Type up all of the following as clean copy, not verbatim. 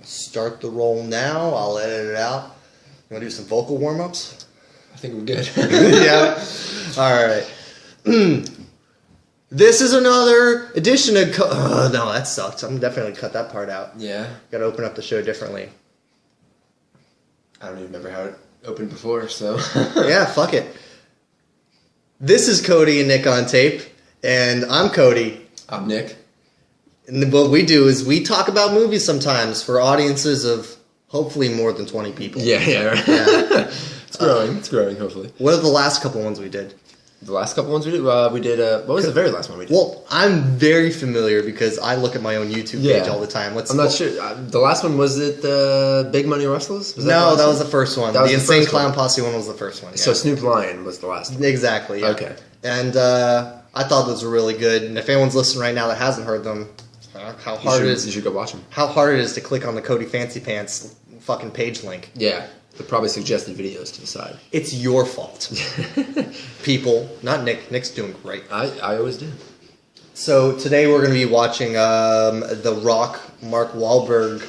start the roll now. I'll edit it out. You want to do some vocal warm-ups? I think we're good. Yeah. All right. This is another edition of... no, that sucked. I'm definitely going to cut that part out. Yeah. Got to open up the show differently. I don't even remember how it opened before, so... Yeah, fuck it. This is Cody and Nick on tape, and I'm Cody. I'm Nick. And what we do is we talk about movies sometimes for audiences of hopefully more than 20 people. Yeah. Yeah. It's growing, hopefully. What are the last couple ones we did? The last couple ones we did, what was the very last one we did? Well, I'm very familiar because I look at my own YouTube page all the time. I'm not sure. The last one, was it the Big Money Rustlers? No, that was the first one. That was the the Insane first Clown one. Posse one was the first one. Yeah. So Snoop Lion was the last one. Exactly, yeah. Okay. And I thought those were really good. And if anyone's listening right now that hasn't heard them, how hard it is. You should go watch them. How hard it is to click on the Cody Fancy Pants fucking page link. Yeah. They're probably suggested videos to the side. It's your fault. People, not Nick. Nick's doing great. I always do. So today we're going to be watching The Rock, Mark Walburg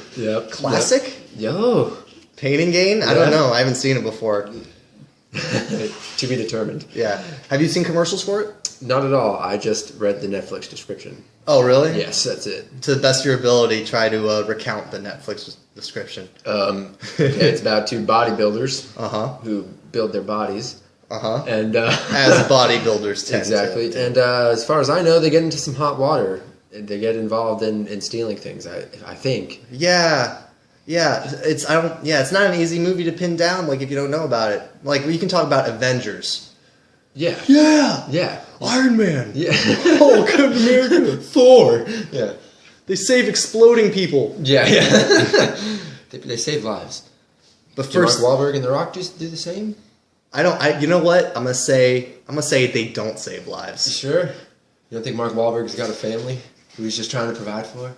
classic. Yep. Yo. Pain and Gain? I don't know. I haven't seen it before. To be determined. Yeah. Have you seen commercials for it? Not at all. I just read the Netflix description. Oh, really? Yes, that's it. To the best of your ability, try to recount the Netflix description. It's about two bodybuilders who build their bodies. And as bodybuilders tend exactly. to. And as far as I know, they get into some hot water. They get involved in stealing things. I think. Yeah. It's not an easy movie to pin down. Like if you don't know about it, like you can talk about Avengers. Yeah. Iron Man. Yeah. Oh, Captain America. Thor. Yeah. They save exploding people. Yeah. They save lives. But first, Mark Walburg and The Rock just do the same? You know what? I'm gonna say they don't save lives. You sure? You don't think Mark Wahlberg's got a family who he's just trying to provide for?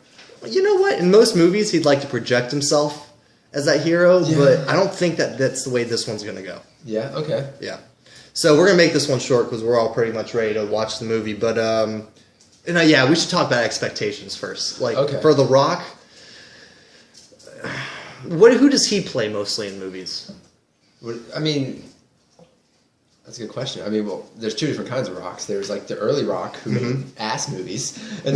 You know what? In most movies, he'd like to project himself as that hero, but I don't think that's the way this one's gonna go. Yeah. Okay. Yeah. So we're gonna make this one short because we're all pretty much ready to watch the movie. But we should talk about expectations first. Like for The Rock, who does he play mostly in movies? I mean, that's a good question. I mean, well, there's two different kinds of Rocks. There's like the early Rock who made ass movies, and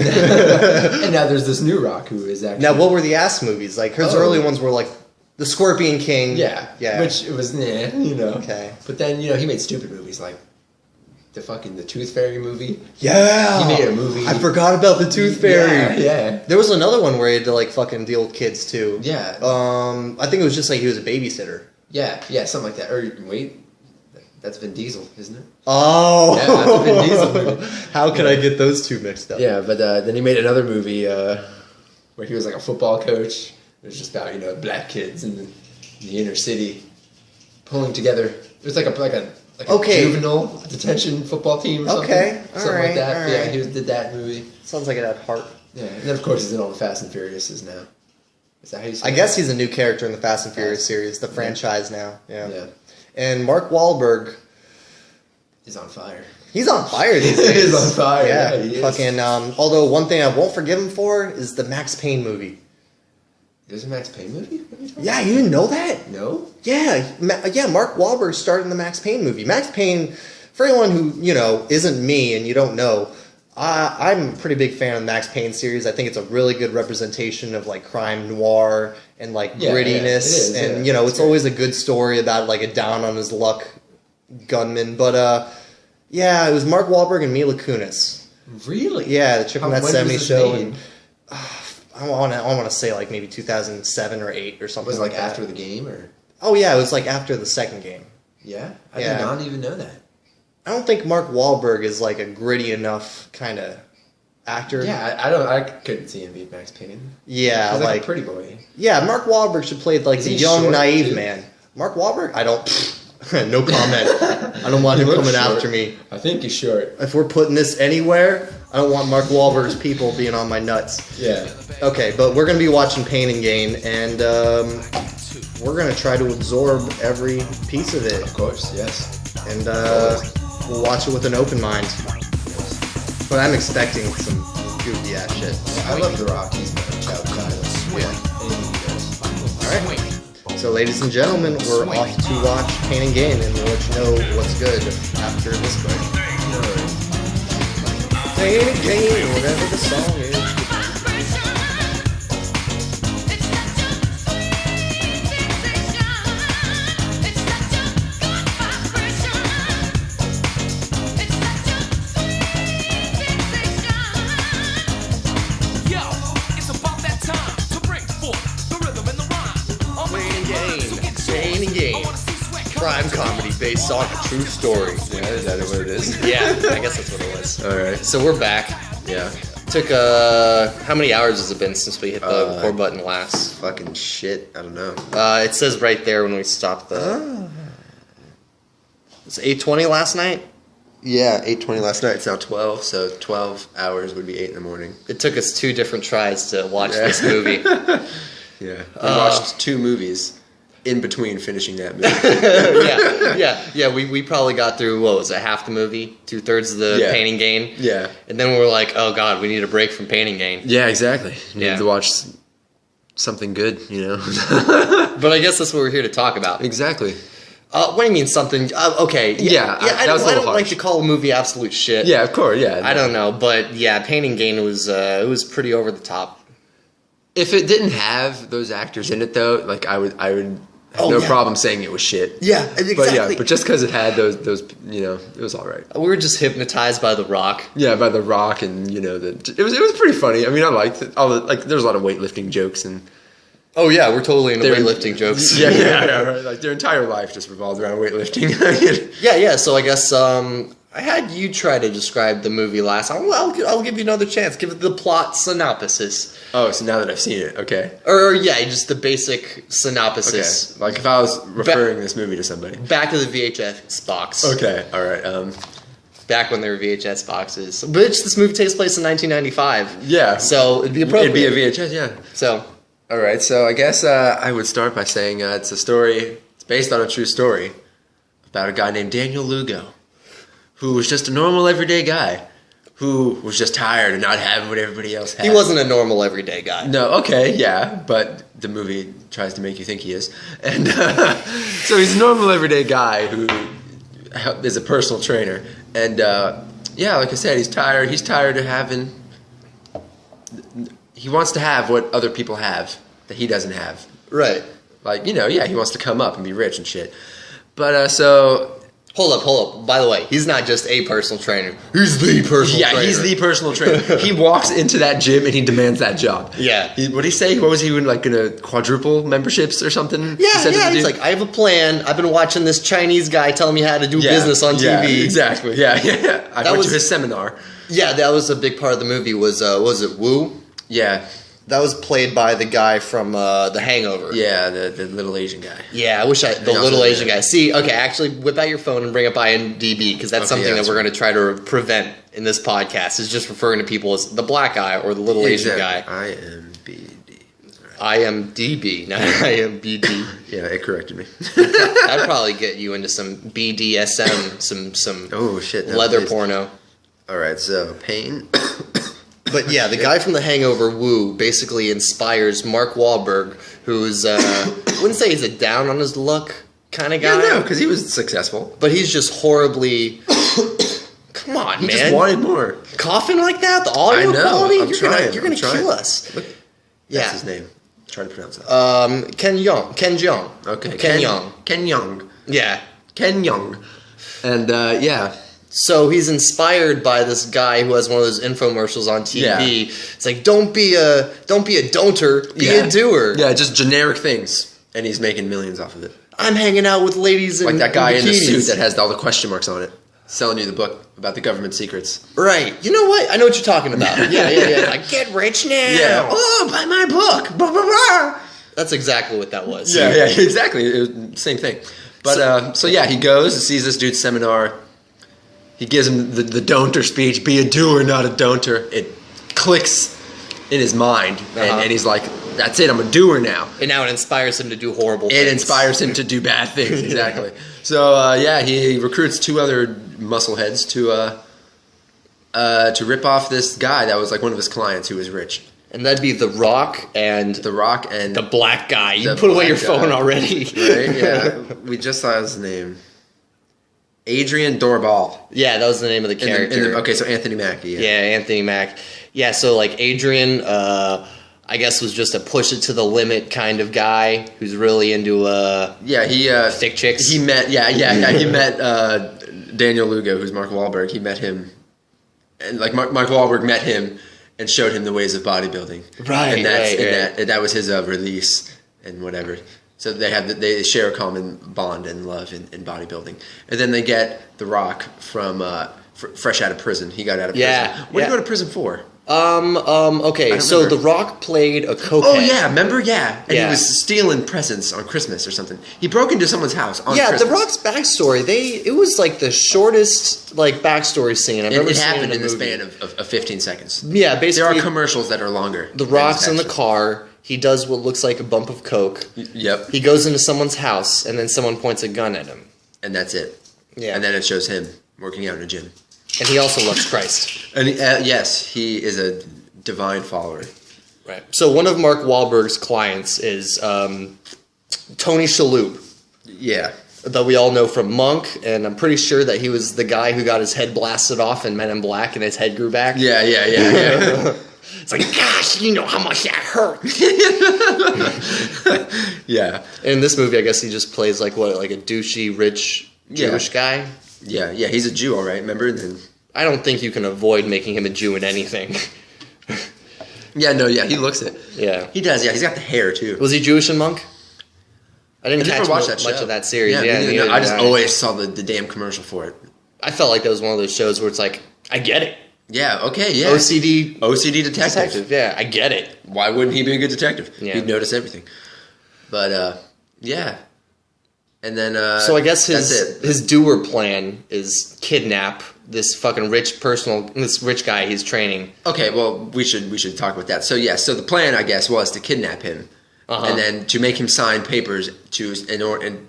now there's this new Rock who is actually. Now, what were the ass movies? Like his early ones were like The Scorpion King. Yeah. Which it was, Okay. But then, he made stupid movies like the Tooth Fairy movie. Yeah. He made a movie. I forgot about the Tooth Fairy. Yeah. There was another one where he had to like fucking deal with kids too. Yeah. I think it was just like he was a babysitter. Yeah, something like that. Or wait, that's Vin Diesel, isn't it? Oh. Yeah, that's a Vin Diesel movie. How could I get those two mixed up? Yeah, but then he made another movie where he was like a football coach. It was just about black kids in the inner city pulling together. It was like a juvenile detention football team. Or something like that. All right. Yeah, he did that movie. Sounds like it had heart. Yeah, and then of course he's in all the Fast and Furiouses now. Is that how you say I it? guess he's a new character in the Fast and Furious series, the franchise now. Yeah. And Mark Wahlberg is on fire. He's on fire these days. He's on fire. Yeah, he is. Fucking. Although one thing I won't forgive him for is the Max Payne movie. There's a Max Payne movie? Yeah, you didn't know that? No? Yeah, Mark Wahlberg starred in the Max Payne movie. Max Payne, for anyone who, isn't me and you don't know, I'm a pretty big fan of the Max Payne series. I think it's a really good representation of, like, crime noir and, like, grittiness. Yeah, it is, and, it's always a good story about, like, a down-on-his-luck gunman. But, it was Mark Wahlberg and Mila Kunis. Really? Yeah, the chick from that 70s show. Made? And, I want to say like maybe 2007 or 8 or something. Was it like that. after the game or? Oh yeah, it was like after the second game. Yeah, I did not even know that. I don't think Mark Wahlberg is like a gritty enough kind of actor. Yeah, I couldn't see him beat Max Payne. Yeah, he's like a pretty boy. Yeah, Mark Wahlberg should play like the young, naive man. Mark Wahlberg, I don't. No comment. I don't want him coming after me. I think he's short. If we're putting this anywhere, I don't want Mark Wahlberg's people being on my nuts. Yeah. Okay, but we're going to be watching Pain and Gain, and we're going to try to absorb every piece of it. Of course, yes. And we'll watch it with an open mind. But I'm expecting some goofy ass shit. I love The Rock. He's my childhood idol. Yeah. Anything he does. So, ladies and gentlemen, we're off to watch Pain and Gain, and we'll let you know what's good after this break. Pain and Gain, whatever the song is. Crime comedy based on a true story. Yeah, is that what it is? Yeah, I guess that's what it was. Alright. So we're back. Yeah. Took, how many hours has it been since we hit the record button last? Fucking shit. I don't know. It says right there when we stopped the... It was 8:20 last night? Yeah, 8:20 last night. It's now 12, so 12 hours would be 8 in the morning. It took us 2 different tries to watch this movie. Yeah. We watched 2 movies in between finishing that movie. yeah. We probably got through, what was it, half the movie? 2/3 of the Pain and Gain? Yeah. And then we were like, oh god, we need a break from Pain and Gain. Yeah, exactly. You need to watch something good, you know? But I guess that's what we're here to talk about. Exactly. What do you mean something? Okay. I don't like to call a movie absolute shit. Yeah, of course, yeah. I don't know, but yeah, Pain and Gain was it was pretty over the top. If it didn't have those actors in it, though, like I would have no problem saying it was shit. Yeah, exactly. But just because it had those, you know, it was all right. We were just hypnotized by The Rock. Yeah, by The Rock, and you know, it was pretty funny. I mean, I liked it. There's a lot of weightlifting jokes and. Oh yeah, we're totally into weightlifting jokes. Yeah, right. Like their entire life just revolved around weightlifting. yeah. So I guess I had you try to describe the movie last time. Well, I'll give you another chance. Give it the plot synopsis. Oh, so now that I've seen it, okay. Or just the basic synopsis. Okay. Like if I was referring this movie to somebody. Back to the VHS box. Okay, all right. Back when there were VHS boxes, which this movie takes place in 1995. Yeah. So it'd be appropriate. It'd be a VHS, yeah. So. All right, so I guess I would start by saying it's a story. It's based on a true story about a guy named Daniel Lugo, who was just a normal everyday guy, who was just tired of not having what everybody else had. He wasn't a normal everyday guy. No, okay, yeah, but the movie tries to make you think he is, and so he's a normal everyday guy who is a personal trainer, and like I said, he's tired. He's tired of having. He wants to have what other people have that he doesn't have. Right. Like, you know, he wants to come up and be rich and shit. But, so... Hold up. By the way, he's not just a personal trainer. He's the personal trainer. Yeah, he's the personal trainer. He walks into that gym and he demands that job. Yeah. What did he say? What was he doing, like, gonna quadruple memberships or something? Yeah, he's like, I have a plan. I've been watching this Chinese guy tell me how to do business on TV. Yeah, exactly. Yeah. I went to his seminar. Yeah, that was a big part of the movie was it Wu? Yeah. That was played by the guy from The Hangover. Yeah, the little Asian guy. Yeah, I wish the little Asian guy. See, okay, actually whip out your phone and bring up IMDb, because that's something that we're going to try to prevent in this podcast, is just referring to people as the black guy or the little Asian guy. IMDb, not IMBD. Yeah, it corrected me. That'd probably get you into some BDSM, some oh shit, leather porno. All right, so Pain. But yeah, the guy from The Hangover, Wu, basically inspires Mark Walburg, who's, I wouldn't say he's a down on his luck kind of guy. Yeah, no, because he was successful. But he's just horribly... Come on, man. He just wanted more. Coughing like that? The audio quality? You're gonna kill us. Look, that's his name. I'm trying to pronounce that. Ken Jeong. Okay. Ken Jeong. Ken Jeong. Yeah. Ken Jeong. And, yeah... So he's inspired by this guy who has one of those infomercials on TV. Yeah. It's like, don't be a don'ter, be a doer. Yeah, just generic things, and he's making millions off of it. I'm hanging out with ladies in like that guy in the bikinis. suit that has all the question marks on it, selling you the book about the government secrets. Right. You know what? I know what you're talking about. Yeah. Like, get rich now. Yeah. Oh, buy my book. Blah, blah, blah. That's exactly what that was. Yeah, exactly. It was, same thing. But so he goes and sees this dude's seminar. He gives him the don'ter speech, be a doer, not a don'ter. It clicks in his mind, and he's like, that's it, I'm a doer now. And now it inspires him to do horrible things. It inspires him to do bad things, exactly. So, he recruits 2 other muscleheads to rip off this guy that was like one of his clients who was rich. And that'd be The Rock and the black guy. You put away your phone already. Right? Yeah. We just saw his name. Adrian Doorbal. Yeah, that was the name of the character. Okay, so Anthony Mackie. Yeah, Anthony Mack. Yeah, so like Adrian, I guess was just a push it to the limit kind of guy who's really into thick chicks. He met he met Daniel Lugo, who's Mark Walburg. He met him, and like Mark Walburg met him and showed him the ways of bodybuilding. Right, and that was his release and whatever. So they share a common bond and love in bodybuilding, and then they get The Rock from fresh out of prison. He got out of prison. What did he go to prison for? Okay, so The Rock played a cokehead. Oh yeah, remember? Yeah, and he was stealing presents on Christmas or something. He broke into someone's house on Christmas. The Rock's backstory, it was like the shortest like backstory scene I've ever seen. It happened in the span of 15 seconds. Yeah, basically. There are commercials that are longer. The Rock's in the car. He does what looks like a bump of coke. Yep. He goes into someone's house, and then someone points a gun at him. And that's it. Yeah. And then it shows him working out in a gym. And he also loves Christ. And yes, he is a divine follower. Right. So one of Mark Wahlberg's clients is Tony Shalhoub. Yeah. That we all know from Monk, and I'm pretty sure that he was the guy who got his head blasted off in Men in Black, and his head grew back. Yeah. It's like, gosh, you know how much that hurt. Yeah. In this movie, I guess he just plays like a douchey, rich Jewish guy. Yeah, he's a Jew, all right. Remember? I don't think you can avoid making him a Jew in anything. He looks it. Yeah. He does, yeah. He's got the hair, too. Was he Jewish in Monk? I didn't catch watch that much show. of that series. Yeah, I just always saw the damn commercial for it. I felt like that was one of those shows where it's like, I get it. Yeah, okay, yeah. OCD detective. Yeah, I get it. Why wouldn't he be a good detective? Yeah. He'd notice everything. But, yeah. And then, so I guess his doer plan is kidnap this fucking rich guy he's training. Okay, well, we should talk about that. So, so the plan, I guess, was to kidnap him. And then to make him sign papers to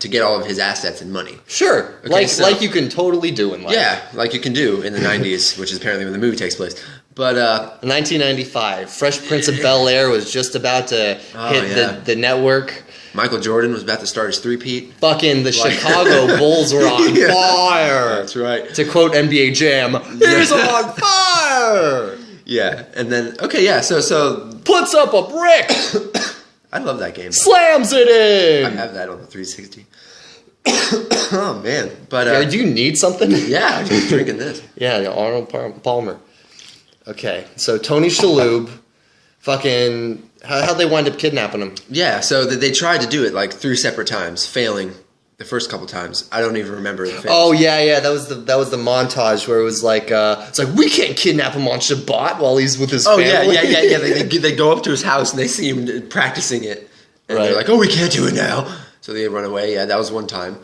get all of his assets and money. Sure, okay, like you can totally do in life. Yeah, like you can do in the 90s, which is apparently when the movie takes place. But 1995, Fresh Prince of Bel-Air was just about to hit the network. Michael Jordan was about to start his three-peat. Fucking the Chicago Bulls were on fire. That's right. To quote NBA Jam, he's on fire. Yeah, and then so puts up a brick. I love that game. Slams it in. I have that on the 360. Oh man! But do you need something? Yeah, I'm just drinking this. Yeah, Arnold Palmer. Okay, so Tony Shalhoub, fucking, how'd they wind up kidnapping him? Yeah, so they tried to do it like 3 separate times, failing the first couple times. I don't even remember the fails. Oh yeah, that was the montage where it was like, it's like, we can't kidnap him on Shabbat while he's with his family. Yeah. They go up to his house and they see him practicing it, and they're like, oh, we can't do it now. So they run away. Yeah, that was one time.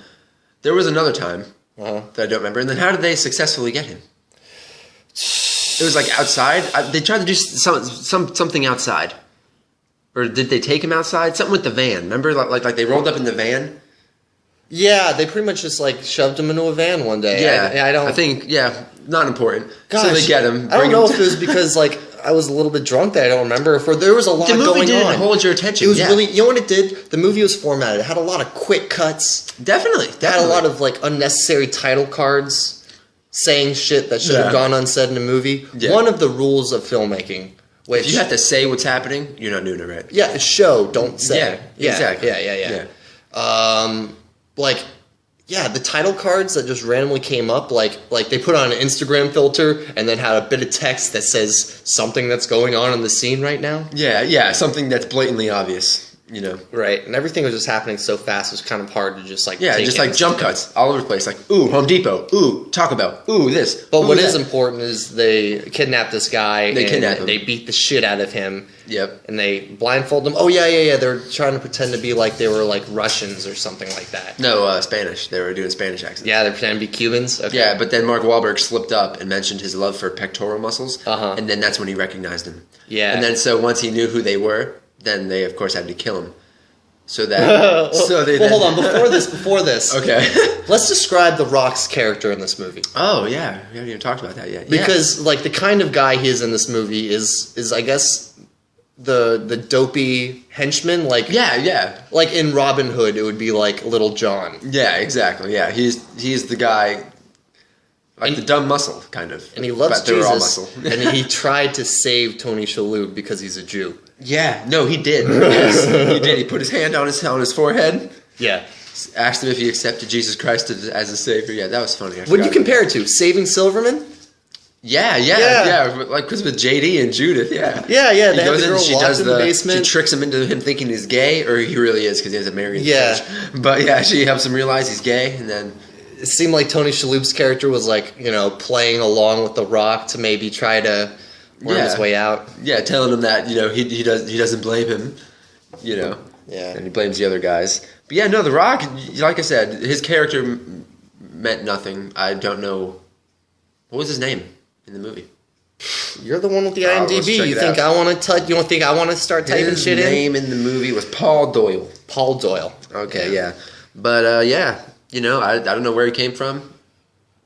There was another time that I don't remember. And then how did they successfully get him? It was like outside. They tried to do something outside, or did they take him outside? Something with the van. Remember, like they rolled up in the van. Yeah, they pretty much just like shoved him into a van one day. Yeah, I think not important. Gosh, so they get him. I don't know if it was because like I was a little bit drunk that I don't remember. If there was a lot going on. The movie didn't hold your attention. It was really, you know what it did? The movie was formatted. It had a lot of quick cuts. Definitely. It had a lot of like unnecessary title cards saying shit that should have gone unsaid in a movie. Yeah. One of the rules of filmmaking. Which, if you have to say what's happening, you're not doing it right. Yeah, show, don't say. Yeah, exactly. Yeah. The title cards that just randomly came up, like they put on an Instagram filter and then had a bit of text that says something that's going on in the scene right now. Yeah, something that's blatantly obvious. Right, and everything was just happening so fast. It was kind of hard to just like just like jump cuts all over the place. Like ooh, Home Depot, ooh, Taco Bell, ooh, this. But what is important is they kidnap this guy. They kidnap him. They beat the shit out of him. Yep. And they blindfold him. Oh yeah. They're trying to pretend to be like they were like Russians or something like that. No, Spanish. They were doing Spanish accents. Yeah, they're pretending to be Cubans. Okay. Yeah, but then Mark Wahlberg slipped up and mentioned his love for pectoral muscles, and then that's when he recognized him. Yeah. And then so once he knew who they were, then they of course had to kill him. So that. Hold on. Before this. Okay. Let's describe The Rock's character in this movie. Oh yeah, we haven't even talked about that yet. Because like the kind of guy he is in this movie is I guess the dopey henchman, like like in Robin Hood, it would be like Little John. Yeah, exactly. Yeah, he's the guy, like the dumb muscle kind of. And he loves but they were all Jesus. muscle. And he tried to save Tony Shalhoub because he's a Jew. Yeah, no, he did. Yes, he did. He put his hand on his forehead. Yeah. Asked him if he accepted Jesus Christ as a savior. Yeah, that was funny. What do you compare it to? Saving Silverman? Yeah. Like, because with JD and Judith, yeah. Yeah. He They have goes the in, girl she locked does in the basement. She tricks him into him thinking he's gay, or he really is because he has a married Yeah. church. But yeah, she helps him realize he's gay, and then It seemed like Tony Shalhoub's character was like, playing along with The Rock to maybe try to worm his way out. Yeah, telling him that he doesn't blame him, Yeah. and he blames the other guys. But yeah, no, The Rock, like I said, his character meant nothing. I don't know what was his name in the movie. You're the one with the Let's IMDb. check You it think out. I want to touch? You don't think I want to start typing His shit in? name in the movie was Paul Doyle. Paul Doyle. Okay, yeah. But I don't know where he came from.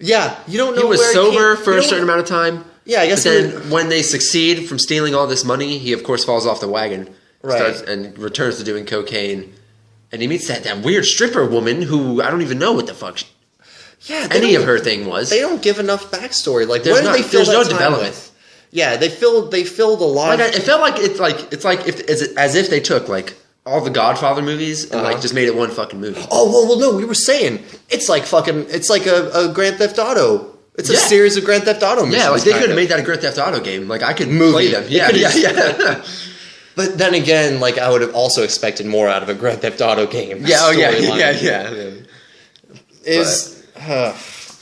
Yeah, you don't know. He was where sober came, for a certain amount of time. Yeah, I guess. But then when they succeed from stealing all this money, he of course falls off the wagon, Right. and returns to doing cocaine, and he meets that weird stripper woman who I don't even know what the fuck any of her thing was. They don't give enough backstory. Like, There's what did they fill there's that no time development. with? Yeah, they filled a lot. It felt like it's like as if they took like all the Godfather movies and like just made it one fucking movie. Oh well, no, we were saying it's like a Grand Theft Auto. It's a series of Grand Theft Auto missions. Yeah, like they could kind have of. made that a Grand Theft Auto game. Like I could Movie. play them. It could've- Yeah. But then again, like I would have also expected more out of a Grand Theft Auto game. Yeah, storyline. yeah.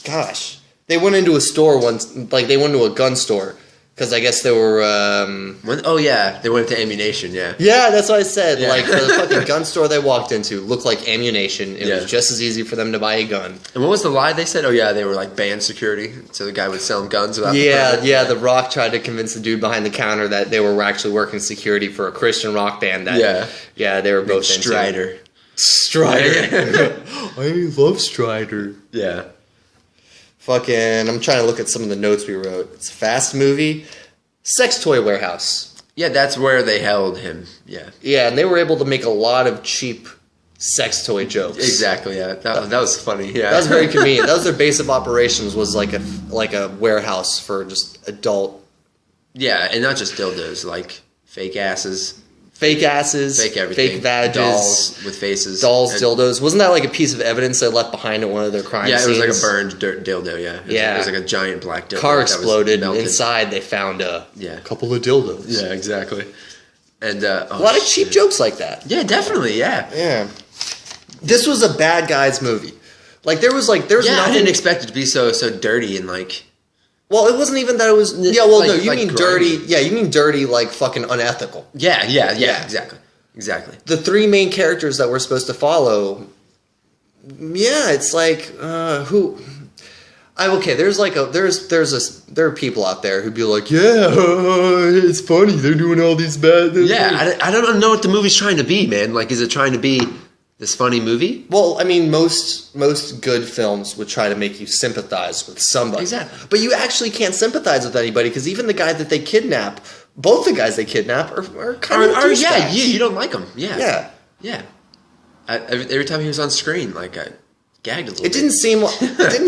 Gosh, they went into a store once. Like they went into a gun store because I guess they were. They went to ammunition. Yeah. Yeah, that's what I said. Yeah. Like the fucking gun store they walked into looked like ammunition. It Yeah. was just as easy for them to buy a gun. And what was the lie they said? Oh yeah, they were like banned security, so the guy would sell them guns without. the Yeah, permit. yeah. The Rock tried to convince the dude behind the counter that they were actually working security for a Christian rock band. Yeah, they were both into. Strider. I love Strider. Yeah. Fucking, I'm trying to look at some of the notes we wrote. It's a fast movie. Sex toy warehouse. Yeah, that's where they held him. Yeah. Yeah, and they were able to make a lot of cheap sex toy jokes. Exactly. Yeah. That was funny. Yeah. That was very convenient. That was their base of operations, was like a warehouse for just adult. Yeah, and not just dildos, like fake asses, Fake asses, fake everything, fake vages, dolls with faces, dolls, and, dildos. Wasn't that like a piece of evidence they left behind at one of their crime Yeah, it scenes? was like a burned dildo. Yeah. It was like a giant black dildo. Car that was exploded. melted. Inside, they found a couple of dildos. Yeah, exactly. And a lot of cheap jokes like that. Yeah, definitely. Yeah. Yeah. This was a bad guys movie. Like there was nothing. I didn't expect it to be so dirty and like. Well, it wasn't even that it was. Yeah, well, like, no, you like mean grimy. dirty. Yeah, you mean dirty, like fucking unethical. Yeah, exactly. The three main characters that we're supposed to follow. Yeah, it's like who. There are people out there who'd be like, yeah, it's funny. They're doing all these bad. Yeah, I don't know what the movie's trying to be, man. Like, is it trying to be this funny movie? Well, I mean, most good films would try to make you sympathize with somebody. Exactly. But you actually can't sympathize with anybody because even the guy that they kidnap, both the guys they kidnap are kind of douchebags. You don't like them. Yeah. Yeah. Every time he was on screen, like I gagged a little. It didn't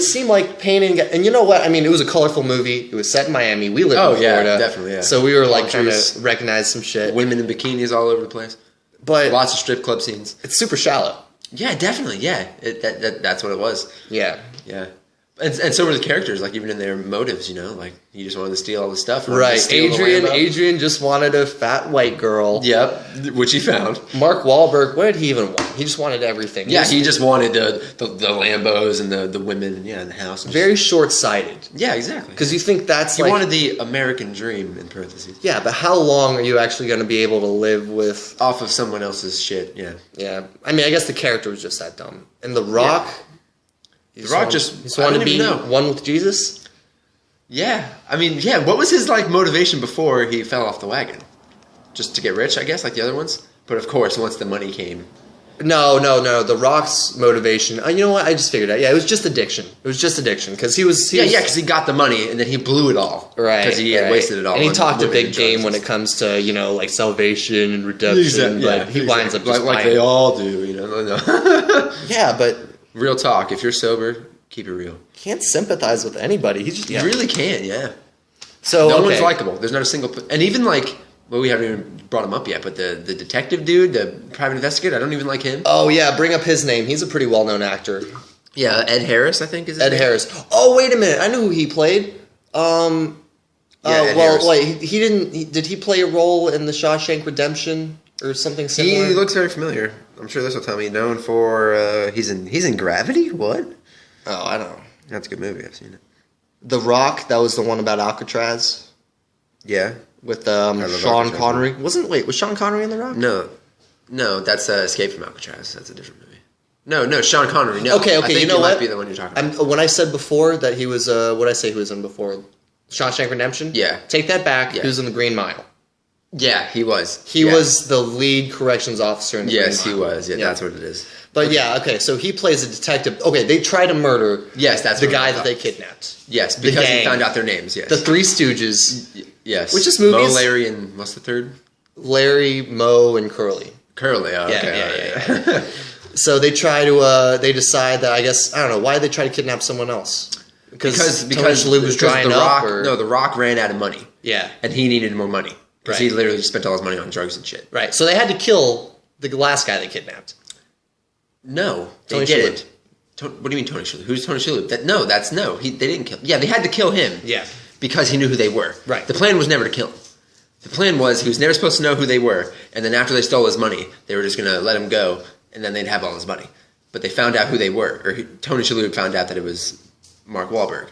seem like pain and you know what? I mean, it was a colorful movie. It was set in Miami. We live in Florida. Definitely. Yeah. So we were like trying to recognize some shit. Women in bikinis all over the place. But Lots of strip club scenes. It's super shallow. Yeah, definitely. Yeah, that's what it was. Yeah. Yeah. And so were the characters, like even in their motives, you know, like he just wanted to steal all the stuff. Right. Adrian just wanted a fat white girl. Yep, which he found. Mark Walburg, what did he even want? He just wanted everything. Yeah, he just wanted the Lambos and the women and the house. And very short-sighted. Yeah, exactly. Because you think that's he wanted the American dream, in parentheses. Yeah, but how long are you actually going to be able to live with... Off of someone else's shit, yeah. Yeah. I mean, I guess the character was just that dumb. And The Rock... Yeah. The Rock just wanted to be one with Jesus? Yeah. I mean, yeah, what was his, like, motivation before he fell off the wagon? Just to get rich, I guess, like the other ones? But, of course, once the money came... No. The Rock's motivation. You know what? I just figured out. Yeah, it was just addiction. Because he was. Because he got the money and then he blew it all. Right. Because he had wasted it all. And he talked a big game when it comes to like salvation and redemption. But he winds up just like they all do. No. Yeah, but real talk. If you're sober, keep it real. Can't sympathize with anybody. You really can. Yeah. So no one's likable. There's not a single. And even we haven't even brought him up yet, but the detective dude, the private investigator, I don't even like him. Oh yeah, bring up his name. He's a pretty well-known actor. Yeah, Ed Harris, I think is his name. Harris. Oh wait a minute, I know who he played. Harris. Like he didn't. Did he play a role in the Shawshank Redemption or something similar? He looks very familiar. I'm sure this will tell me. Known for he's in Gravity. What? Oh, I don't know. That's a good movie. I've seen it. The Rock. That was the one about Alcatraz. Yeah. With Sean Connery. Was Sean Connery in The Rock? No, that's Escape from Alcatraz. That's a different movie. No, Sean Connery. No. Okay. I think you know what? Might be the one you're talking about. When I said before that he was, what did I say he was in before? Shawshank Redemption. Yeah. Take that back. Yeah. He was in The Green Mile. Yeah, he was. He was the lead corrections officer in The Green Mile. Yes, he was. Yeah, that's what it is. But okay, so he plays a detective. Okay, they try to murder. Yes, that's the guy that they kidnapped. Yes, because he found out their names. Yes, the Three Stooges. Yes, which is movies. Mo, Larry, and what's the third? Larry, Mo, and Curly. Curly. Oh, okay. Yeah. So they try to. They decide that I don't know why they try to kidnap someone else. Because Tony Shalhoub was drying up. No, The Rock ran out of money. Yeah, and he needed more money because he literally spent all his money on drugs and shit. Right. So they had to kill the last guy they kidnapped. No, they didn't. What do you mean Tony Shalhoub? Who's Tony Shalhoub? They didn't kill. Yeah, they had to kill him. Yeah, because he knew who they were. Right. The plan was never to kill him. The plan was he was never supposed to know who they were, and then after they stole his money, they were just going to let him go, and then they'd have all his money. But they found out who they were, or Tony Shalhoub found out that it was Mark Walburg,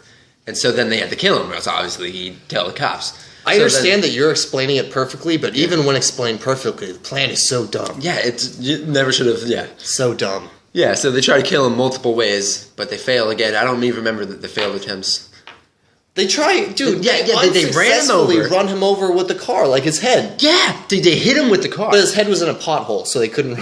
and so then they had to kill him. Else obviously he'd tell the cops. I understand that you're explaining it perfectly, but even when explained perfectly, the plan is so dumb. Yeah, you never should have. Yeah, so dumb. Yeah, so they try to kill him multiple ways, but they fail again. I don't even remember the failed attempts. They try, dude. They ran him over. Run him over with the car, like his head. Yeah, they hit him with the car. But his head was in a pothole, so they couldn't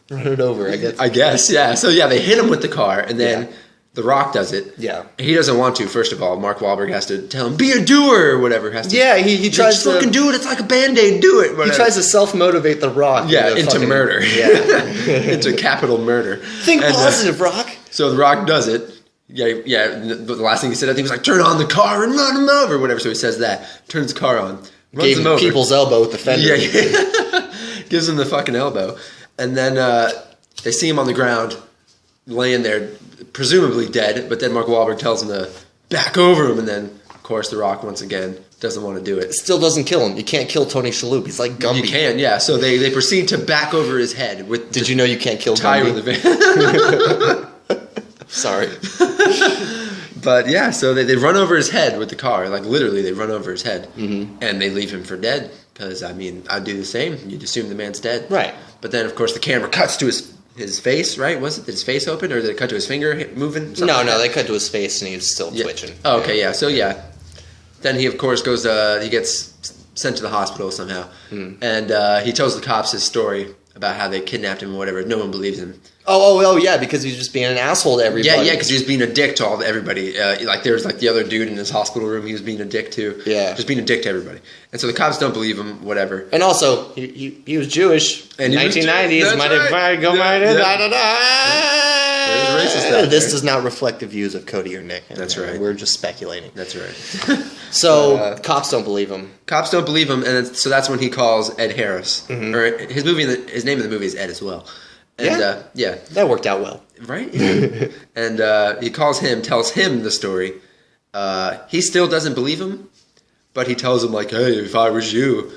run it over. I guess. Yeah. So they hit him with the car, and then The Rock does it. Yeah. He doesn't want to. First of all, Mark Wahlberg has to tell him, "Be a doer," or whatever. He tries to fucking do it. It's like a Band-Aid. Do it. Whatever. He tries to self-motivate The Rock. Into murder. Yeah. Into capital murder. Think positive, Rock. So The Rock does it. Yeah. The last thing he said, I think, was like, "Turn on the car and run him over," whatever. So he says that. Turns the car on. Runs him over. People's elbow with the fender. Yeah. Gives him the fucking elbow. And then they see him on the ground, laying there, presumably dead. But then Mark Wahlberg tells him to back over him. And then, of course, The Rock, once again, doesn't want to do it. Still doesn't kill him. You can't kill Tony Shalhoub. He's like Gumby. You can, yeah. So they proceed to back over his head. Did you know you can't kill Gumby? With the van. Sorry. But yeah, so they run over his head with the car. Like literally, they run over his head. Mm-hmm. And they leave him for dead. Because, I mean, I'd do the same. You'd assume the man's dead. Right. But then, of course, the camera cuts to his face, right? Was it? Did his face open? Or did it cut to his finger moving? No, they cut to his face and he was still twitching. Oh, okay, yeah. So, yeah. Then he, of course, goes, he gets sent to the hospital somehow. And he tells the cops his story about how they kidnapped him or whatever. No one believes him. Oh, yeah, because he was just being an asshole to everybody. Yeah, because he was being a dick to everybody. There was the other dude in his hospital room he was being a dick to. Yeah. Just being a dick to everybody. And so the cops don't believe him, whatever. And also, he was Jewish. And 1990s. This does not reflect the views of Cody or Nick. That's right. We're just speculating. That's right. So, cops don't believe him. Cops don't believe him, and so that's when he calls Ed Harris. Mm-hmm. Or his name in the movie is Ed as well. And, yeah. That worked out well. Right? And he calls him, tells him the story. He still doesn't believe him, but he tells him, like, hey, if I was you,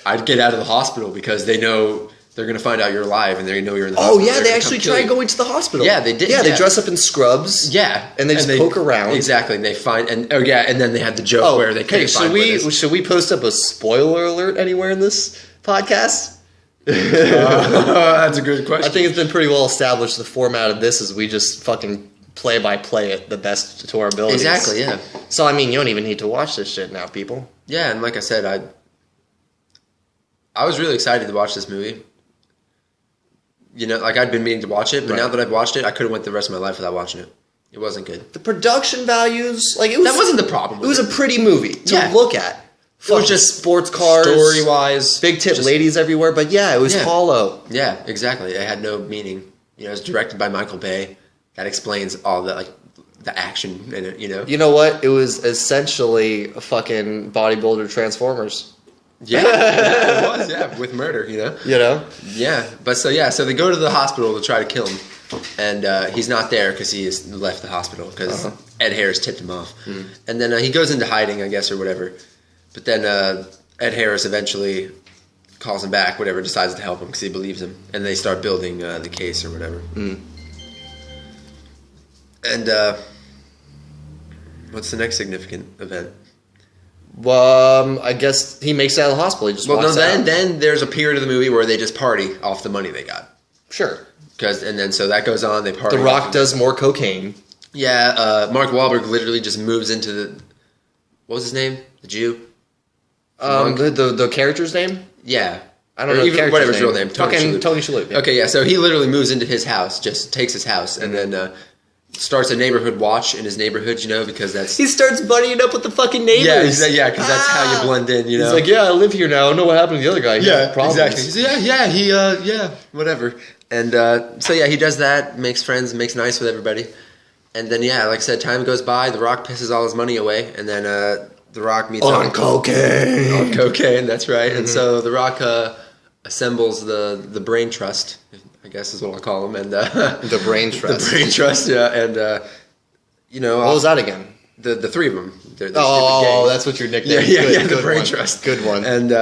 I'd get out of the hospital because they know they're going to find out you're alive and they know you're in the hospital. Oh, yeah, they actually try going to the hospital. Yeah, they did. Yeah, they dress up in scrubs. Yeah. And they just poke around. Exactly. And they find, and then they had the joke where they couldn't find should we post up a spoiler alert anywhere in this podcast? That's a good question. I think it's been pretty well established. The format of this is we just fucking play by play it the best to our abilities. Exactly, yeah. So I mean, you don't even need to watch this shit now, people. Yeah, and like I said, I was really excited to watch this movie. You know, like I'd been meaning to watch it, but Right. now that I've watched it, I could have went the rest of my life without watching it. It wasn't good. The production values, like it was. That wasn't the problem. It was a pretty movie to look at. It was just sports cars, story wise, big tit ladies everywhere. But yeah, it was hollow. Yeah, exactly. It had no meaning. You know, it was directed by Michael Bay. That explains all the the action in it. You know. You know what? It was essentially a fucking bodybuilder Transformers. Yeah, it was. Yeah, with murder. You know. You know. Yeah, but so they go to the hospital to try to kill him, and he's not there because he has left the hospital because Ed Harris tipped him off, and then he goes into hiding, I guess, or whatever. But then Ed Harris eventually calls him back, whatever, decides to help him because he believes him, and they start building the case or whatever. And what's the next significant event? Well, I guess he makes it out of the hospital. He just walks out. Then there's a period of the movie where they just party off the money they got. Sure. So that goes on. They party. The Rock does more cocaine. Yeah, Mark Walburg literally just moves into the. What was his name? The Jew. The character's name? Yeah. I don't know. Even whatever his real name. Tony Shalhoub. Yeah. Okay, yeah. So he literally moves into his house, just takes his house, and then starts a neighborhood watch in his neighborhood. You know, because that's he starts buddying up with the fucking neighbors. Yeah, because that's how you blend in. You know, he's like, yeah, I live here now. I know what happened to the other guy. Yeah, exactly. He's whatever. And he does that, makes friends, makes nice with everybody, and then like I said, time goes by. The Rock pisses all his money away, and then The Rock meets on cocaine. On cocaine, that's right. And so The Rock assembles the Brain Trust, I guess is what I'll call them, and the Brain Trust. The Brain Trust, yeah, and what was that again? The three of them. They're that's what your nickname is. Yeah, the Brain Trust. Good one. And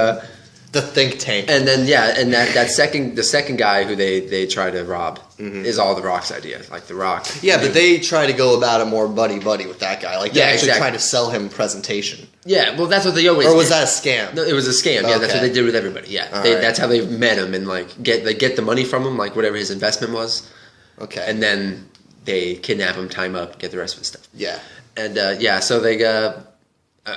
the think tank. And then the second guy who they try to rob is all The Rock's idea. Like The Rock. Yeah, but they try to go about it more buddy with that guy. Like they actually try to sell him presentation. Yeah, well that's what they always Or was did. that a scam? No, it was a scam. Yeah, that's what they did with everybody. Yeah. That's how they met him and they get the money from him, like whatever his investment was. Okay. And then they kidnap him, tie him up, get the rest of his stuff. Yeah. And so they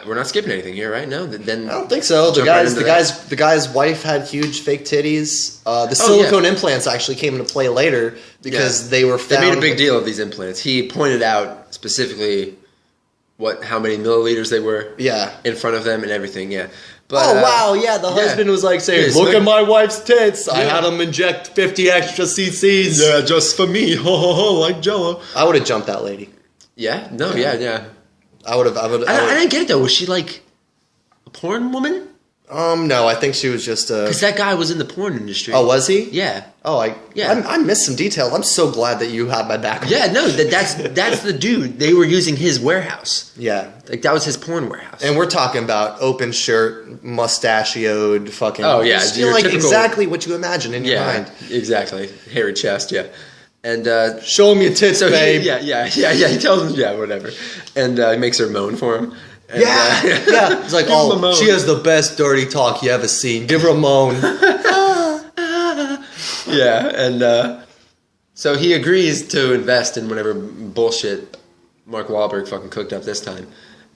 we're not skipping anything here, right? No. Then I don't think so. The guy's wife had huge fake titties. The silicone implants actually came into play later because they were found. They made a big deal of these implants. He pointed out specifically how many milliliters they were. Yeah. In front of them and everything. Yeah. But, the husband was like saying, "Look at my wife's tits. I had them inject 50 extra cc's. Yeah, just for me. Ho ho ho, like Jello." I would have jumped that lady. Yeah. No. Yeah. I would have. I didn't get it though. Was she like a porn woman? No, I think she was just because that guy was in the porn industry. Oh, was he? Yeah. Oh, I missed some detail. I'm so glad that you had my back. Yeah, no, that's the dude. They were using his warehouse. Yeah, like that was his porn warehouse. And we're talking about open shirt, mustachioed, fucking. Oh yeah, like exactly what you imagine in your mind. Exactly, hairy chest. Yeah. And show him your tits, babe. He tells him, whatever, and he makes her moan for him. And, yeah. He's like, she has the best dirty talk you ever seen. Give her a moan. Yeah, and so he agrees to invest in whatever bullshit Mark Wahlberg fucking cooked up this time.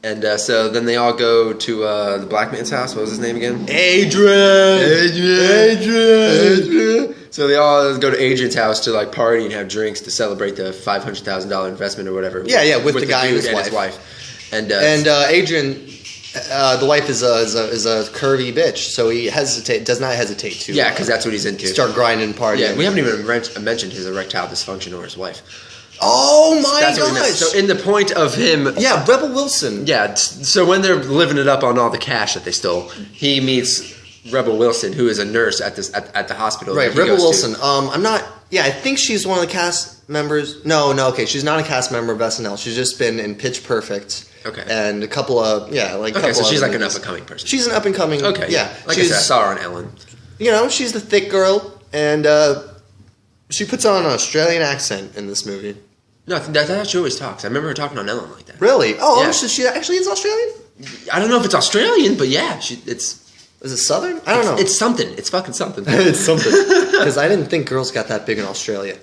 And so then they all go to the black man's house. What was his name again? Adrian. So they all go to Adrian's house to like party and have drinks to celebrate the $500,000 investment or whatever. Yeah, with the guy and his wife. And Adrian, the wife is a curvy bitch, so he does not hesitate to. Yeah, because that's what he's into. Start grinding, partying. Yeah, we haven't even mentioned his erectile dysfunction or his wife. Oh my gosh! So in the point of him... Yeah, Rebel Wilson. Yeah, so when they're living it up on all the cash that they stole, he meets Rebel Wilson, who is a nurse at the hospital. Right, Rebel Wilson. I'm not... Yeah, I think she's one of the cast members. No, okay, she's not a cast member of SNL. She's just been in Pitch Perfect. Okay. And a couple of... Yeah, like... Okay, so she's like an up-and-coming person. She's an up-and-coming... Okay, yeah. Like I said, I saw her on Ellen. You know, she's the thick girl, and she puts on an Australian accent in this movie. No, that's how she always talks. I remember her talking on Ellen like that. Really? Oh, yeah. So she actually is Australian? I don't know if it's Australian, but yeah, Is it Southern? I don't know. It's something. It's fucking something. It's something. Because I didn't think girls got that big in Australia.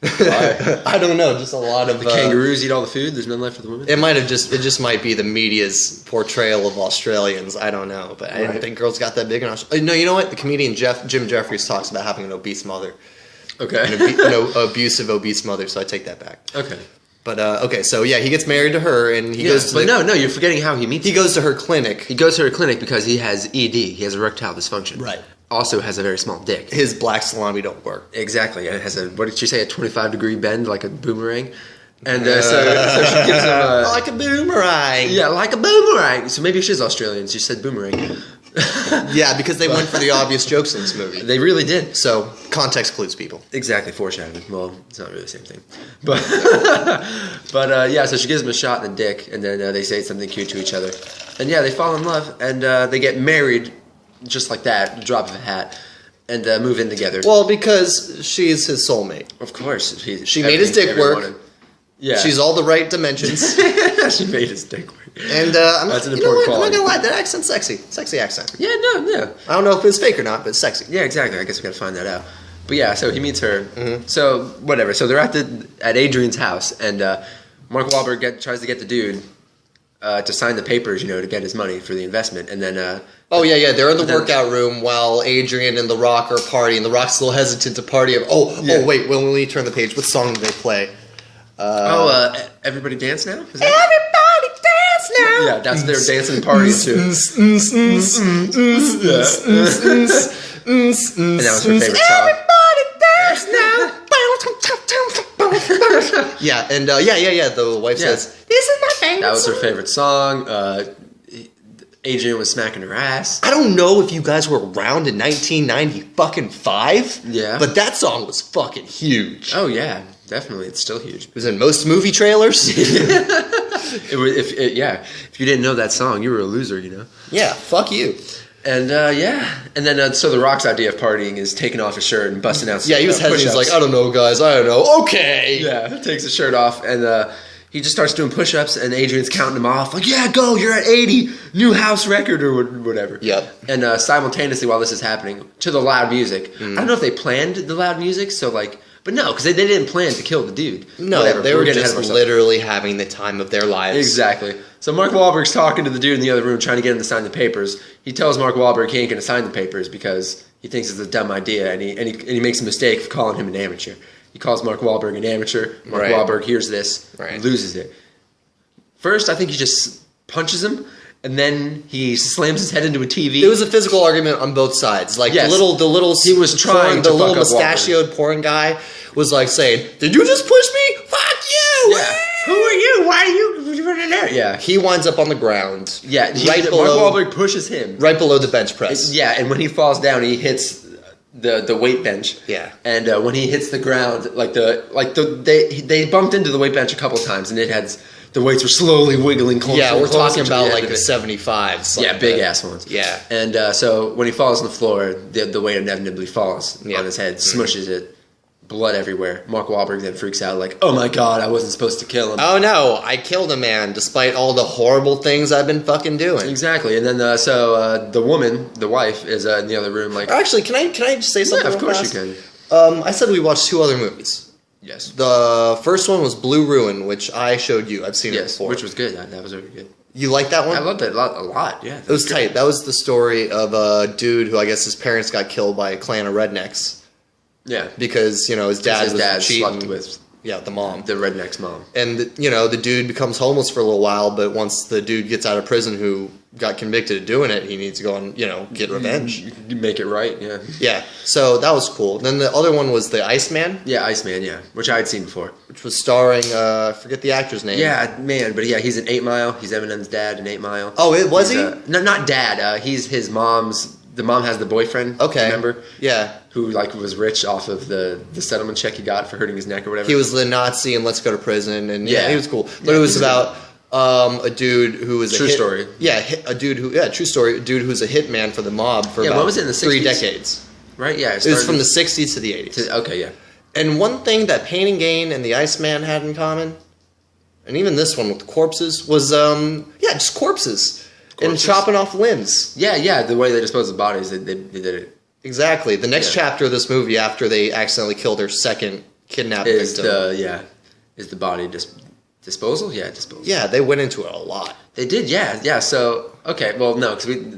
Why? I don't know. Just a lot of... The kangaroos eat all the food? There's none left for the women? It just might be the media's portrayal of Australians. I don't know. But I didn't think girls got that big in Australia. No, you know what? The comedian Jim Jeffries talks about having an obese mother. Okay. An abusive, obese mother. So I take that back. Okay. But okay, so yeah, he gets married to her, and he goes to. But no, you're forgetting how he meets. He goes to her clinic. He goes to her clinic because he has ED. He has erectile dysfunction. Right. Also has a very small dick. His black salami don't work. Exactly. And it has what did you say? A 25-degree bend, like a boomerang. And so she gives him like a boomerang. Yeah, like a boomerang. So maybe she's Australian. She said boomerang. Yeah, because they went for the obvious jokes in this movie. They really did. So context clues people. Exactly, foreshadowing. Well, it's not really the same thing. But yeah, so she gives him a shot in the dick, and then they say something cute to each other. And yeah, they fall in love, and they get married just like that, drop of a hat, and move in together. Well, because she's his soulmate. Of course. She made his dick work. Yeah. She's all the right dimensions. She made his dick work. And that's an important quality. I'm not gonna lie, that accent's sexy. Sexy accent. Yeah, no. I don't know if it's fake or not, but it's sexy. Yeah, exactly. I guess we gotta find that out. But yeah, so he meets her. Mm-hmm. So whatever. So they're at Adrian's house, and Mark Wahlberg tries to get the dude to sign the papers, to get his money for the investment, and then. They're in the workout room while Adrian and The Rock are partying. The Rock's a little hesitant to party. Wait, when we turn the page, what song do they play? Everybody Dance Now? Everybody Dance Now! Yeah, that's their dancing party too. And that was her favorite song. Everybody Dance Now! Yeah, and the wife says, this is my favorite That was her song. favorite song. Adrian was smacking her ass. I don't know if you guys were around in 1995. Yeah. But that song was fucking huge. Oh, yeah. Definitely. It's still huge. It was in most movie trailers. If you didn't know that song, you were a loser, Yeah, fuck you. And and then so The Rock's idea of partying is taking off his shirt and busting out. Yeah, he was hesitant. He's like, I don't know, guys. I don't know. Okay. Yeah, takes his shirt off and he just starts doing push-ups, and Adrian's counting him off. Like, yeah, go, you're at 80, new house record or whatever. Yep. And simultaneously while this is happening, to the loud music. I don't know if they planned the loud music, so but no, because they didn't plan to kill the dude. No, whatever. they were just literally having the time of their lives. Exactly. So Mark Wahlberg's talking to the dude in the other room, trying to get him to sign the papers. He tells Mark Wahlberg he ain't going to sign the papers because he thinks it's a dumb idea, and he makes a mistake of calling him an amateur. He calls Mark Wahlberg an amateur. Mark Wahlberg hears this, loses it. First, I think he just punches him, and then he slams his head into a TV. It was a physical argument on both sides. The little he was trying the to little fuck up mustachioed porn guy was saying, "Did you just push me? Fuck you! Yeah. Who are you? Why are you running there?" Yeah. He winds up on the ground. Yeah. Right below, Mark Wahlberg pushes him right below the bench press. Yeah, and when he falls down, he hits the weight bench. Yeah. And when he hits the ground, they bumped into the weight bench a couple times, and it had the weights were slowly wiggling closer. Yeah, we're talking about the the 75s. Big ass ones. Yeah. And so when he falls on the floor, the weight inevitably falls on his head, smushes it, blood everywhere. Mark Wahlberg then freaks out like, "Oh my god, I wasn't supposed to kill him." Oh no, I killed a man despite all the horrible things I've been fucking doing. Exactly. And then the woman, the wife, is in the other room like. Actually, can I just say something? Yeah, of course fast? you can. I said we watched 2 other movies. Yes. The first one was Blue Ruin, which I showed you. I've seen it before. Which was good. That was very good. You like that one? I loved it a lot. Yeah. It was tight. That was the story of a dude who I guess his parents got killed by a clan of rednecks. Yeah. Because, his dad was cheating slept with the mom. The redneck's mom. And, the dude becomes homeless for a little while, but once the dude gets out of prison who got convicted of doing it, he needs to go and, get revenge. You make it right, yeah. Yeah, so that was cool. Then the other one was The Iceman. Yeah, Iceman, yeah, which I had seen before. Which was starring, forget the actor's name. Yeah, man, but he's in 8 Mile. He's Eminem's dad in 8 Mile. Oh, was he? No, not dad. He's his mom's. The mom has the boyfriend. Okay. Remember? Yeah. Who was rich off of the settlement check he got for hurting his neck or whatever. He was the Nazi and Let's Go to Prison, and he was cool. But it was about a dude who was true story. Yeah, true story. A dude who's a hitman for the mob for about what was it in the 3 60s? decades. Right. Yeah. It was from the 60s to the 80s. Okay. Yeah. And one thing that Pain and Gain and the Iceman had in common, and even this one with the corpses, was just corpses. And chopping off limbs. Yeah, the way they dispose of bodies, they did it. Exactly. The next chapter of this movie, after they accidentally kill their second kidnapped victim, is the body disposal? Yeah, disposal. Yeah, they went into it a lot. They did, yeah. So okay, well, no, because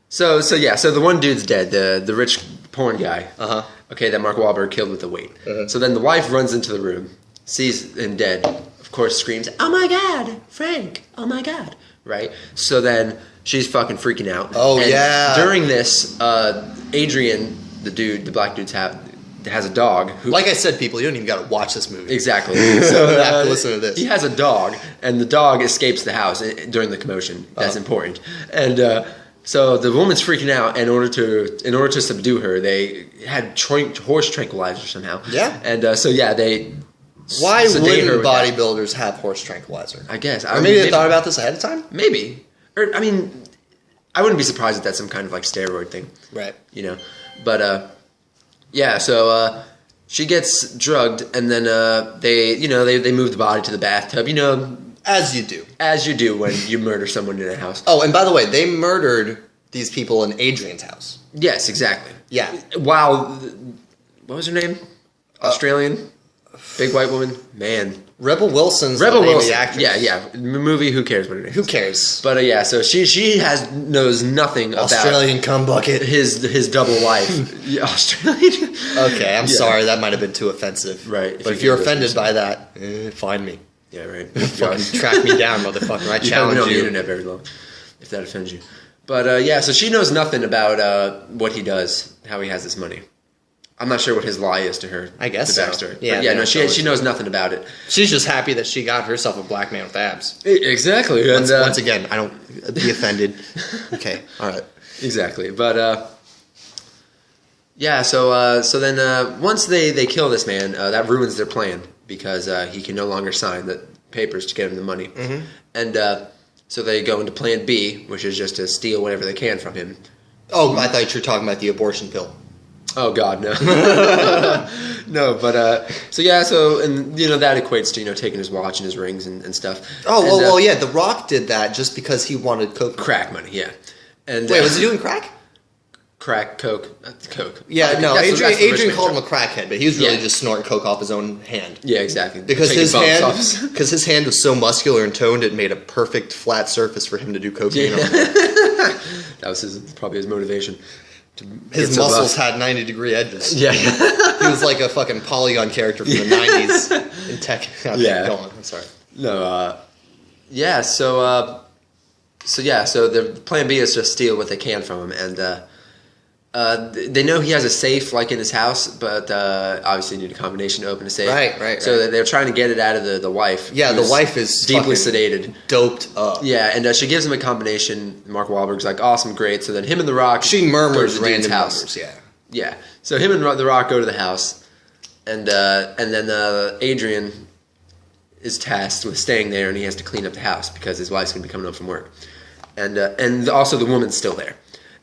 so the one dude's dead. The rich porn guy. Uh-huh. Okay, that Mark Wahlberg killed with the weight. Uh-huh. So then the wife runs into the room, sees him dead, of course screams, "Oh my God, Frank, oh my God," right? So then she's fucking freaking out. Oh, and yeah. during this, Adrian, the black dude's has a dog. Who, Like I said, people, you don't even got to watch this movie. exactly. So you have to listen to this. He has a dog, and the dog escapes the house during the commotion. That's important. And so the woman's freaking out. In order to subdue her, they had horse tranquilizer somehow. Yeah. And so yeah, they. Why sedate her wouldn't with that. bodybuilders have horse tranquilizer? I guess. Or maybe they thought about this ahead of time? Maybe. Or I mean, I wouldn't be surprised if that's some kind of like steroid thing. Right. You know, but yeah. So she gets drugged, and then they move the body to the bathtub. You know, As you do. as you do when you murder someone in a house. Oh, and by the way, they murdered these people in Adrian's house. Yes, exactly. Yeah. Wow. What was her name? Australian, big white woman. Man, Rebel Wilson's Rebel the name of Wilson. the actress. Yeah. Movie. Who cares what it is? Who cares? But yeah. So she knows nothing about Australian cum bucket. his double life. Yeah, Australian. Okay, I'm sorry. That might have been too offensive. Right. But if you're offended by that, find me. Yeah, right. Fucking track me down, motherfucker. I You haven't been challenge on the you. internet very long, if that offends you. But yeah, so she knows nothing about what he does, how he has this money. I'm not sure what his lie is to her. I guess the so. backstory. Yeah, But yeah, they no, don't tell her she knows nothing about it. She's just happy that she got herself a black man with abs. Exactly. And Once again, I don't be offended. Okay, all right. exactly. But yeah, so then once they kill this man, that ruins their plan because he can no longer sign the papers to get him the money. Mm-hmm. And so they go into plan B, which is just to steal whatever they can from him. Oh, I thought you were talking about the abortion pill. Oh God, no, no. But so yeah, and that equates to taking his watch and his rings and stuff. Oh, and, well, yeah. The Rock did that just because he wanted coke. crack money, yeah. And Wait, was he doing crack? crack, coke? Yeah, no. That's the Adrian rich called man him a crackhead, but he was really Yeah. just snorting coke off his own hand. Yeah, exactly. Because Taking bumps off. his hand was so muscular and toned, it made a perfect flat surface for him to do cocaine on. That was probably his motivation. His Get so muscles buff. had 90-degree edges. Yeah. He was like a fucking Polygon character from the 90s in tech. Okay, Yeah. Go on. I'm sorry. No. Yeah. So the plan B is to steal what they can from him, and they know he has a safe like in his house, but obviously need a combination to open a safe. Right. So they're trying to get it out of the wife. Yeah, the who's wife is deeply fucking sedated. Doped up. Yeah, and she gives him a combination. Mark Wahlberg's like, awesome, great. So then him and The Rock She go to murmurs the dude's random house. numbers, yeah. Yeah. So him and The Rock go to the house, and then Adrian is tasked with staying there, and he has to clean up the house because his wife's going to be coming home from work, and also the woman's still there.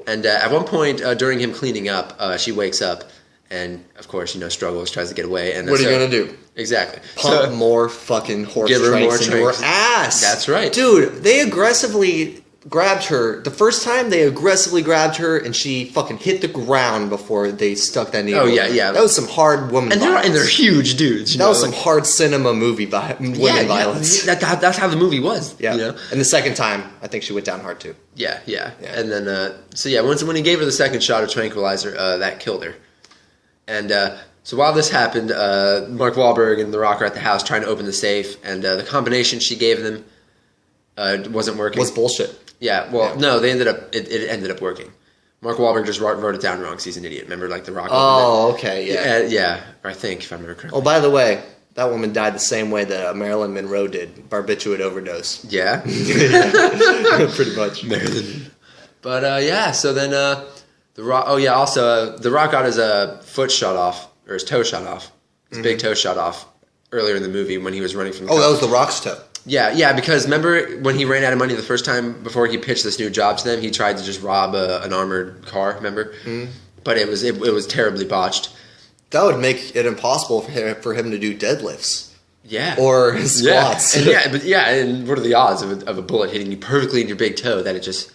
And at one point during him cleaning up, she wakes up, and of course, struggles, tries to get away. And What are you gonna do? Exactly. Pump more fucking horse Give her more tranks into her tranks. ass. That's right. Dude, they aggressively grabbed her. The first time, they aggressively grabbed her, and she fucking hit the ground before they stuck that needle. Oh, yeah. That was some hard woman and violence. they're huge dudes. That was some hard cinema movie women violence. That's how the movie was. Yeah. And the second time, I think she went down hard too. Yeah. And then, when he gave her the second shot of tranquilizer, that killed her. And so while this happened, Mark Wahlberg and The Rock are at the house trying to open the safe, and the combination she gave them wasn't working. Was bullshit. Yeah, well, no, they ended up. It ended up working. Mark Wahlberg just wrote it down wrong because he's an idiot. Remember, like The Rock. Oh, okay, yeah. Yeah. Or I think, if I remember correctly. Oh, by the way, that woman died the same way that Marilyn Monroe did, barbiturate overdose. Yeah. Pretty much. Marilyn. But so then The Rock. Oh yeah, also The Rock got his foot shot off or his toe shot off. His big toe shot off earlier in the movie when he was running from. Oh, that was The Rock's toe. Yeah, because remember when he ran out of money the first time before he pitched this new job to them, he tried to just rob an armored car, remember? Mm. But it was terribly botched. That would make it impossible for him to do deadlifts. Yeah. Or squats. Yeah, and what are the odds of a bullet hitting you perfectly in your big toe that it just...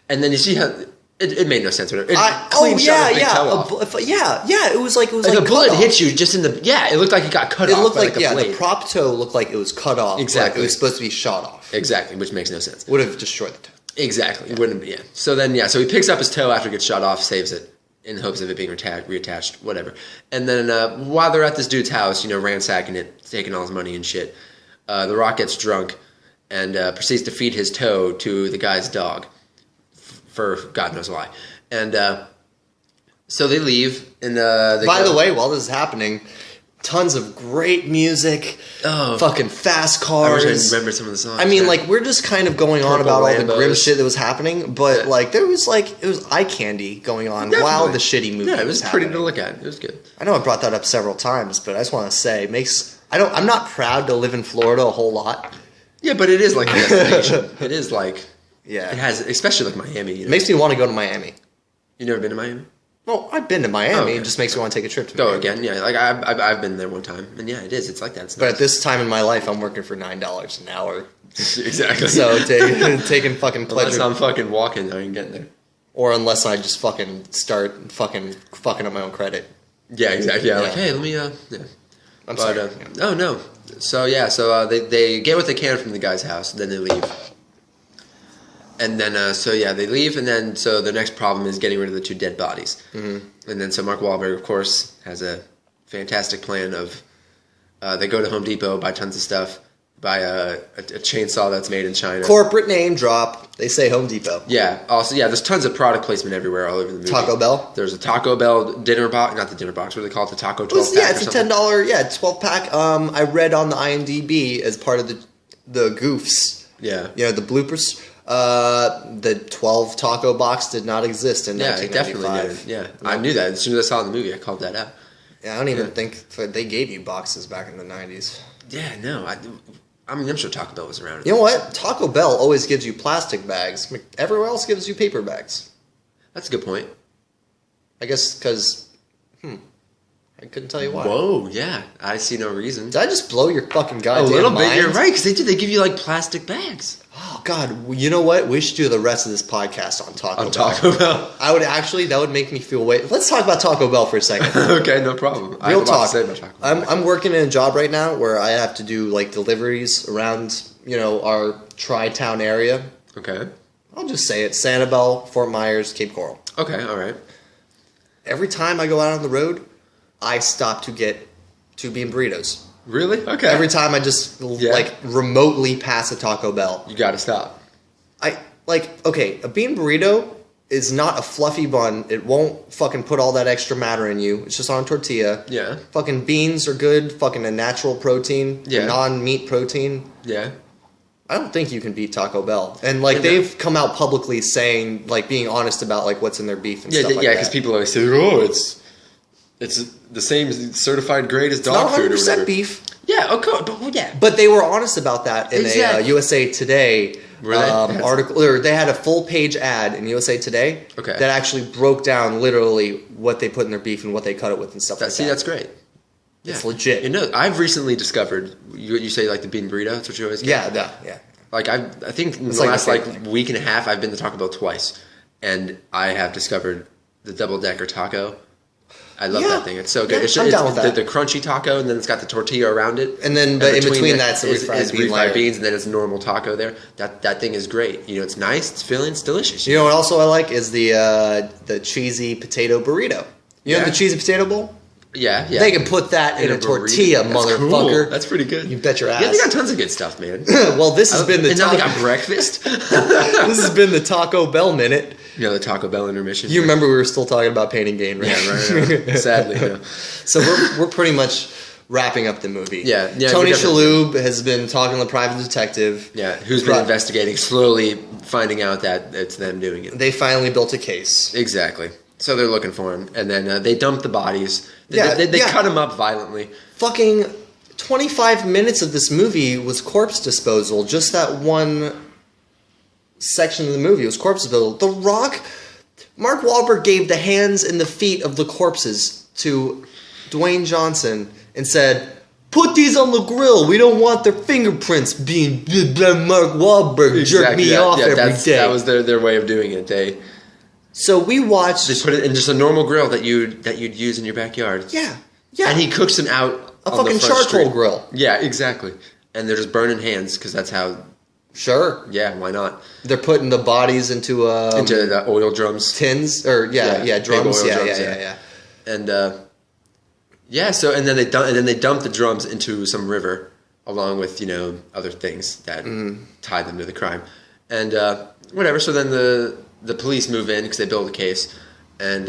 And then you see how... It made no sense. It clean shot his big toe off. It was like a bullet hit you just in the... Yeah, it looked like it got cut off. It looked like a blade. the prop toe looked like it was cut off. Exactly. Like it was supposed to be shot off. Exactly, which makes no sense. Would have destroyed the toe. Exactly. It wouldn't be. Yeah. So then, so he picks up his toe after it gets shot off, saves it. in hopes of it being reattached, whatever. And then while they're at this dude's house, ransacking it, taking all his money and shit, The Rock gets drunk and proceeds to feed his toe to the guy's dog for God knows why. And so they leave. And by the way, while this is happening, tons of great music, fucking fast cars. I wish I remember some of the songs. I mean, we're just kind of going on about all the grim shit that was happening, but it was eye candy going on while the shitty movie it was happening. pretty to look at. It was good. I know I brought that up several times, but I just want to say, I'm not proud to live in Florida a whole lot. Yeah, but it is like a destination. It is like, yeah, it has, especially like Miami. It makes me want to go to Miami. You never been to Miami? Well, I've been to Miami. It just makes me want to take a trip to Miami. Go again, yeah. Like I've been there one time, and yeah, it is. It's like that. It's nice. But at this time in my life, I'm working for $9 an hour. Exactly. So taking fucking pleasure. Unless I'm fucking walking, I ain't getting there. Or unless I just fucking start fucking up my own credit. Yeah, exactly. Yeah, like hey, let me. Yeah. I'm sorry. Oh no. So yeah, they get what they can from the guy's house, and then they leave. And then, they leave, and then, so the next problem is getting rid of the 2 dead bodies. Mm-hmm. And then, so Mark Wahlberg, of course, has a fantastic plan of, they go to Home Depot, buy tons of stuff, buy a chainsaw that's made in China. Corporate name drop, they say Home Depot. Yeah, also, there's tons of product placement everywhere all over the movie. Taco Bell? There's a Taco Bell dinner box, not the dinner box, what do they call it, the Taco 12-pack Yeah, it's a $10, 12-pack. I read on the IMDb as part of the goofs. Yeah. The bloopers. The 12 taco box did not exist in 1995. It definitely did. Yeah, I knew that. As soon as I saw it in the movie, I called that out. Yeah, I don't even think they gave you boxes back in the 90s. Yeah, no. I'm sure Taco Bell was around. You know what? Taco Bell always gives you plastic bags. Everywhere else gives you paper bags. That's a good point. I guess because, I couldn't tell you why. Whoa, yeah. I see no reason. Did I just blow your fucking goddamn mind? A little bit, you're right, because they give you, plastic bags. Oh, God. You know what? We should do the rest of this podcast on Taco Bell. On Taco Bell? That would make me feel Let's talk about Taco Bell for a second. Okay, no problem. Real talk. To say about Taco Bell. I'm working in a job right now where I have to do, deliveries around, our Tri-Town area. Okay. I'll just say it. Sanibel, Fort Myers, Cape Coral. Okay, all right. Every time I go out on the road, I stop to get 2 bean burritos. Really? Okay. Every time I just remotely pass a Taco Bell, you gotta stop. a bean burrito is not a fluffy bun. It won't fucking put all that extra matter in you. It's just on a tortilla. Yeah. Fucking beans are good. Fucking a natural protein. Yeah. Non-meat protein. Yeah. I don't think you can beat Taco Bell. And they've come out publicly saying, being honest about what's in their beef and stuff like that. Yeah, because people always say, oh, it's the same certified grade as dog food or whatever. 100% beef. Yeah, okay, yeah. But they were honest about that in a USA Today article. Or they had a full-page ad in USA Today that actually broke down literally what they put in their beef and what they cut it with and stuff like that. See, that's great. Yeah. It's legit. I've recently discovered, you say the bean burrito, that's what you always get? Yeah. I think in the last week and a half, I've been to Taco Bell twice, and I have discovered the double-decker taco. I love that thing. It's so good. I'm down with that. The crunchy taco, and then it's got the tortilla around it. And then in between that's the refried beans, and then it's normal taco there. That thing is great. It's nice, it's filling, it's delicious. You know what also I like is the cheesy potato burrito. You know the cheesy potato bowl? Yeah. They can put that in a tortilla, motherfucker. Cool. That's pretty good. You bet your ass. Yeah, they got tons of good stuff, man. Well, this has been the now they got breakfast. This has been the Taco Bell Minute. The Taco Bell intermission. You remember we were still talking about Pain and Gain, right? Yeah, right. Sadly, no. So we're pretty much wrapping up the movie. Yeah. Tony Shalhoub has been talking to the private detective. Yeah, who's been investigating, slowly finding out that it's them doing it. They finally built a case. Exactly. So they're looking for him, and then they dump the bodies. They cut him up violently. Fucking 25 minutes of this movie was corpse disposal. Just that one section of the movie was corpse disposal. The Rock, Mark Wahlberg gave the hands and the feet of the corpses to Dwayne Johnson and said, "Put these on the grill. We don't want their fingerprints being Mark Wahlberg jerk me off every day." That was their way of doing it. So we watched. They put it in just a normal grill that you'd use in your backyard. Yeah. And he cooks them out a fucking charcoal grill. Yeah, exactly. And they're just burning hands because that's how Sure. Yeah, why not? They're putting the bodies into The oil drums. tins or drums. Big oil drums, Yeah. And so and then they dump the drums into some river along with other things that tie them to the crime, and whatever. So then the police move in because they build a case, and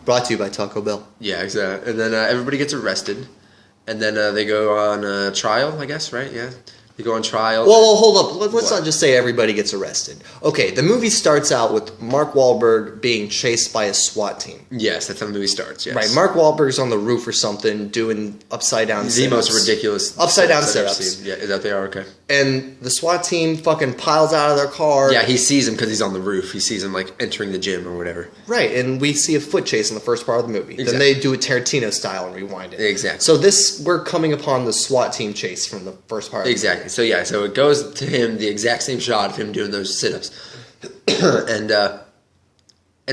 brought to you by Taco Bell. yeah, exactly. And then everybody gets arrested, and then they go on trial, I guess, right? Yeah. They go on trial. Well, hold up. Let's not just say everybody gets arrested. Okay, the movie starts out with Mark Wahlberg being chased by a SWAT team. Yes, that's how the movie starts, yes. Right, Mark Wahlberg's on the roof or something doing upside down sit-ups. The most ridiculous upside down sit-ups I've sit-ups. seen. Yeah, is that they are? Okay. And the SWAT team fucking piles out of their car. Yeah, he sees him because he's on the roof. He sees him like entering the gym or whatever. Right, and we see a foot chase in the first part of the movie. Exactly. Then they do a Tarantino style and rewind it. Exactly. So we're coming upon the SWAT team chase from the first part of the Exactly. movie. So yeah, so it goes to him, the exact same shot of him doing those sit-ups. and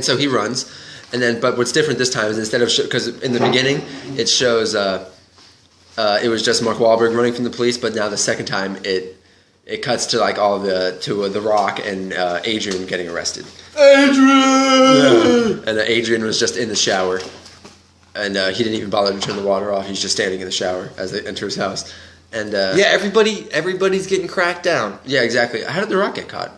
so he runs. And then, but what's different this time is instead of, because in the beginning, it shows, it was just Mark Wahlberg running from the police, but now the second time it cuts to like The Rock and Adrian getting arrested. Adrian! Yeah. And Adrian was just in the shower. And he didn't even bother to turn the water off.'s just standing in the shower as they enter his house. And everybody's getting cracked down. yeah, exactly. How did The Rock get caught?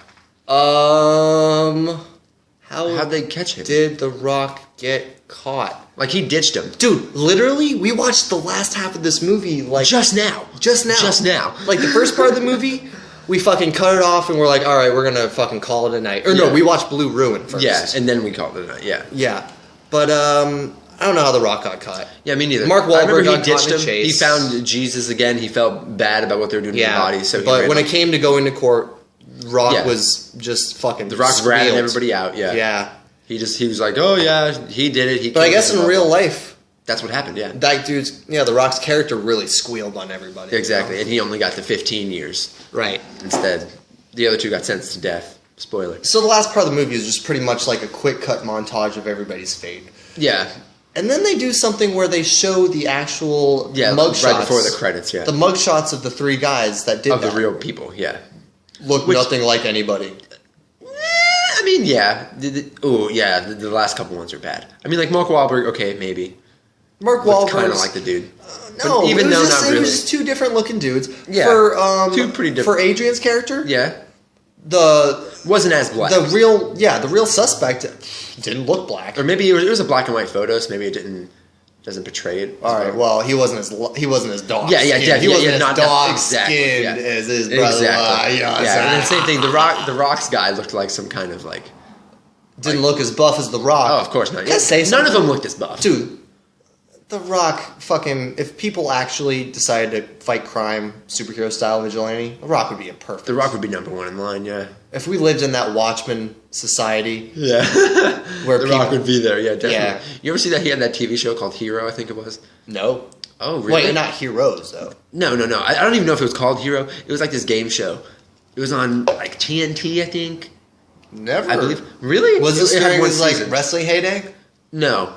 How'd they catch him? Did The Rock get caught? Like he ditched him. Dude, literally, we watched the last half of this movie like Just now. Like the first part of the movie, we fucking cut it off and we're like, all right, we're gonna fucking call it a night. Or no, we watched Blue Ruin first. Yeah, and then we called it a night. Yeah. Yeah, but I don't know how The Rock got caught. Yeah, me neither. Mark I remember Wahlberg he got ditched caught in a him. chase. He found Jesus again. He felt bad about what they were doing to his body. So but when it came to going to court, Rock was just fucking. The Rock squealed. ratted everybody out. Yeah. Yeah. He was like, oh yeah, he did it. But I guess in real life, that's what happened. Yeah. that The Rock's character really squealed on everybody. Exactly, You know? and he only got the 15 years. Right. Instead, the other two got sentenced to death. Spoiler. So the last part of the movie is just pretty much like a quick cut montage of everybody's fate. Yeah. And then they do something where they show the actual mugshots. Right before the credits, yeah. The mugshots of the three guys that did the real people, yeah. Look nothing like anybody. I mean, yeah. The last couple ones are bad. I mean, like Mark Wahlberg, okay, maybe. Mark Wahlberg kind of like the dude. No, but even though not it really. was just two different looking dudes. Yeah, two pretty different. For Adrian's character, Yeah. the Wasn't as black. the real suspect didn't look black. Or maybe it was a black and white photo, so maybe it doesn't portray it. All right, well, he wasn't as dog. Yeah, skinned. He wasn't as not dog exactly, skinned yeah. as his brother. Exactly. Yeah, and then same thing. The Rock's guy looked like some kind of like. Didn't look as buff as The Rock. Oh, of course not. Can I say None something? of them looked as buff. Dude, The Rock fucking... If people actually decided to fight crime, superhero style vigilante, The Rock would be a perfect... The Rock would be number one in line, yeah. If we lived in that Watchmen society... Yeah. where The people, Rock would be there, yeah, definitely. Yeah. You ever see that he had that TV show called Hero, I think it was? No. Oh, really? Wait, not heroes, though. No. I don't even know if it was called Hero. It was like this game show. It was on like TNT, I think. Never. I believe. Really? Was this it had during one his, like, season. wrestling heyday? No,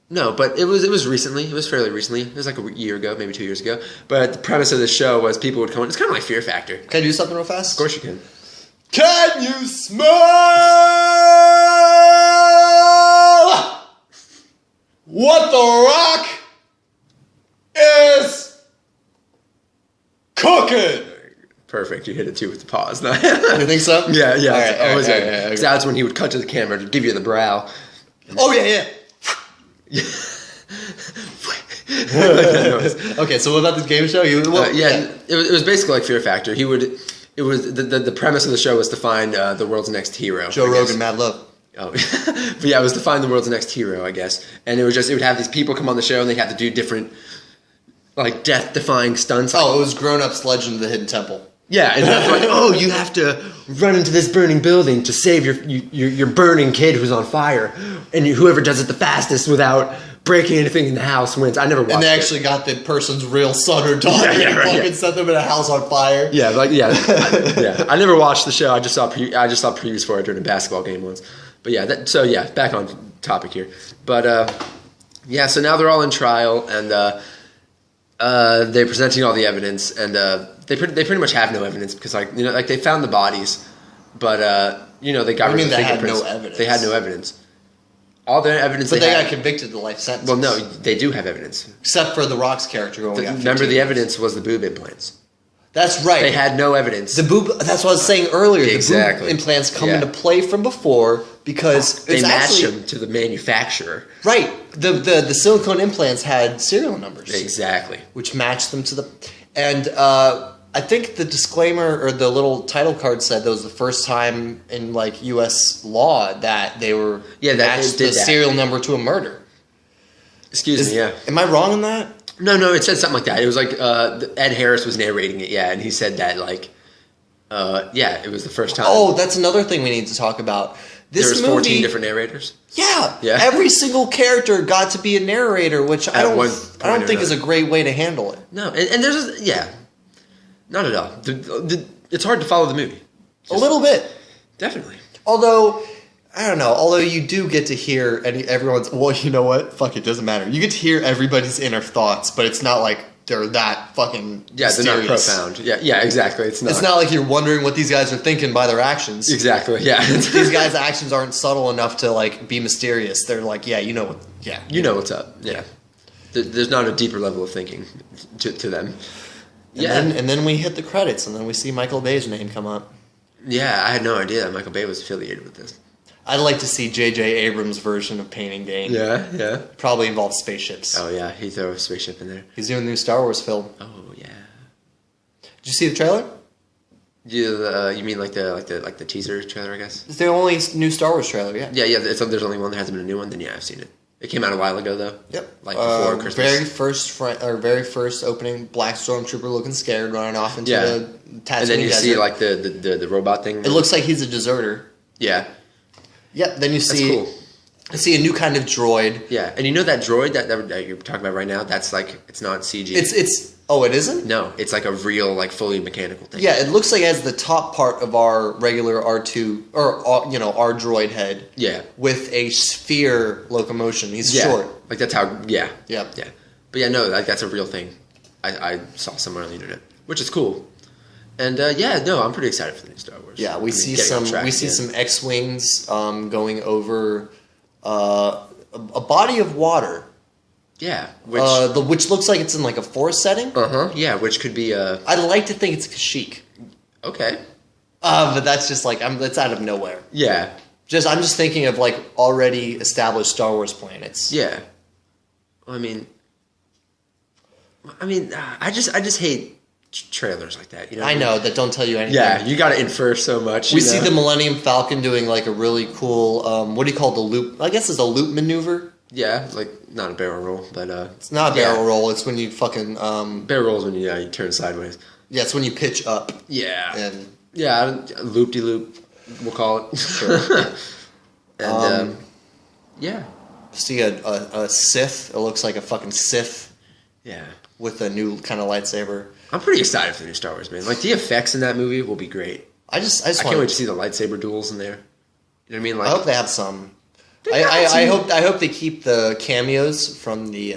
but it was recently. It was fairly recently. It was like a year ago, maybe 2 years ago. But the premise of the show was people would come in. It's kind of like Fear Factor. Can I do something real fast? Of course you can. Can you smell what The Rock is cooking? Perfect. You hit it too with the pause. You think so? Yeah. All right, Always all right. Because that's when he would cut to the camera to give you the brow. Oh, yeah. Okay, so what about this game show? It was basically like Fear Factor. It was the premise of the show was to find the world's next hero. Joe Rogan, Mad Love. Oh, but yeah, it was to find the world's next hero, I guess. And it would have these people come on the show and they had to do different, like death-defying stunts. Oh, it was Grown Ups Legend of the Hidden Temple. Yeah, and it's like, you have to run into this burning building to save your burning kid who's on fire, and whoever does it the fastest without breaking anything in the house wins. I never watched it. And they actually got the person's real son or daughter and fucking set them in a house on fire. Yeah, I never watched the show. I just saw previews for it during a basketball game once. But yeah, back on topic here. But so now they're all in trial, and They're presenting all the evidence, and they pretty much have no evidence because they found the bodies, but they got rid of the fingerprints. They had no evidence. They had no evidence. All their evidence. But they got convicted to life sentence. Well, no, they do have evidence. Except for The Rock's character who only got 15 Remember, the years. evidence was the boob implants. That's right. They had no evidence. The boob. That's what I was saying earlier. Exactly. The boob implants come into play from before because they it's matched actually, them to the manufacturer. Right. The silicone implants had serial numbers. Exactly. Which matched them to the. And I think the disclaimer or the little title card said that was the first time in U.S. law that they were matched the serial number to a murder. Excuse me. Yeah. Am I wrong on that? No. It said something like that. It was Ed Harris was narrating it. Yeah, and he said that it was the first time. Oh, that's another thing we need to talk about. There was 14 different narrators. Yeah. Yeah. Every single character got to be a narrator, which I don't think is a great way to handle it. No, and there's not at all. It's hard to follow the movie. A little bit. Definitely. Although, I don't know. Although you do get to hear everyone's. Well, you know what? Fuck it, doesn't matter. You get to hear everybody's inner thoughts, but it's not like they're that fucking mysterious. They're not profound. Yeah, exactly. It's not like you're wondering what these guys are thinking by their actions. Exactly. Yeah. These guys' actions aren't subtle enough to be mysterious. They're like, you know what's up. Yeah. There's not a deeper level of thinking to them. And then we hit the credits, and then we see Michael Bay's name come up. Yeah, I had no idea that Michael Bay was affiliated with this. I'd like to see J.J. Abrams' version of Pain and Gain. Yeah. Probably involves spaceships. Oh yeah, he threw a spaceship in there. He's doing a new Star Wars film. Oh yeah. Did you see the trailer? You mean like the teaser trailer? I guess It's the only new Star Wars trailer. Yeah. Yeah. There's only one. There hasn't been a new one. Then I've seen it. It came out a while ago though. Yep. Before Christmas. Very first opening, black stormtrooper looking scared, running off into the Tatooine and then you desert. see the robot thing. It looks like he's a deserter. Yeah. Yep. Then you see. That's cool. I see a new kind of droid. Yeah, and that droid that you're talking about right now. That's it's not CG. It isn't? No, it's a real fully mechanical thing. Yeah, it looks like it has the top part of our regular R2 or our droid head. Yeah. With a sphere locomotion. He's short. That's how. Yeah. Yeah. Yeah. But yeah, no, that's a real thing. I saw somewhere on the internet, which is cool. And I'm pretty excited for the new Star Wars. Yeah, we see some X-wings going over a body of water. Yeah, which looks like it's in a forest setting. Yeah, which could be. I'd like to think it's Kashyyyk. Okay. But that's just that's out of nowhere. Yeah. I'm just thinking of already established Star Wars planets. Yeah. Well, I just hate trailers like that. I know that don't tell you anything. Yeah, you got to infer so much. We see the Millennium Falcon doing a really cool. What do you call the loop? I guess it's a loop maneuver. Yeah, not a barrel roll, but it's not a barrel roll. It's when you fucking barrel rolls when you turn sideways. Yeah, it's when you pitch up. Yeah, and loop de loop, we'll call it. Sure. And see a Sith. It looks like a fucking Sith. Yeah, with a new kind of lightsaber. I'm pretty excited for the new Star Wars, man. The effects in that movie will be great. I can't wait to see the lightsaber duels in there. You know what I mean? I hope they have some. I hope they keep the cameos from the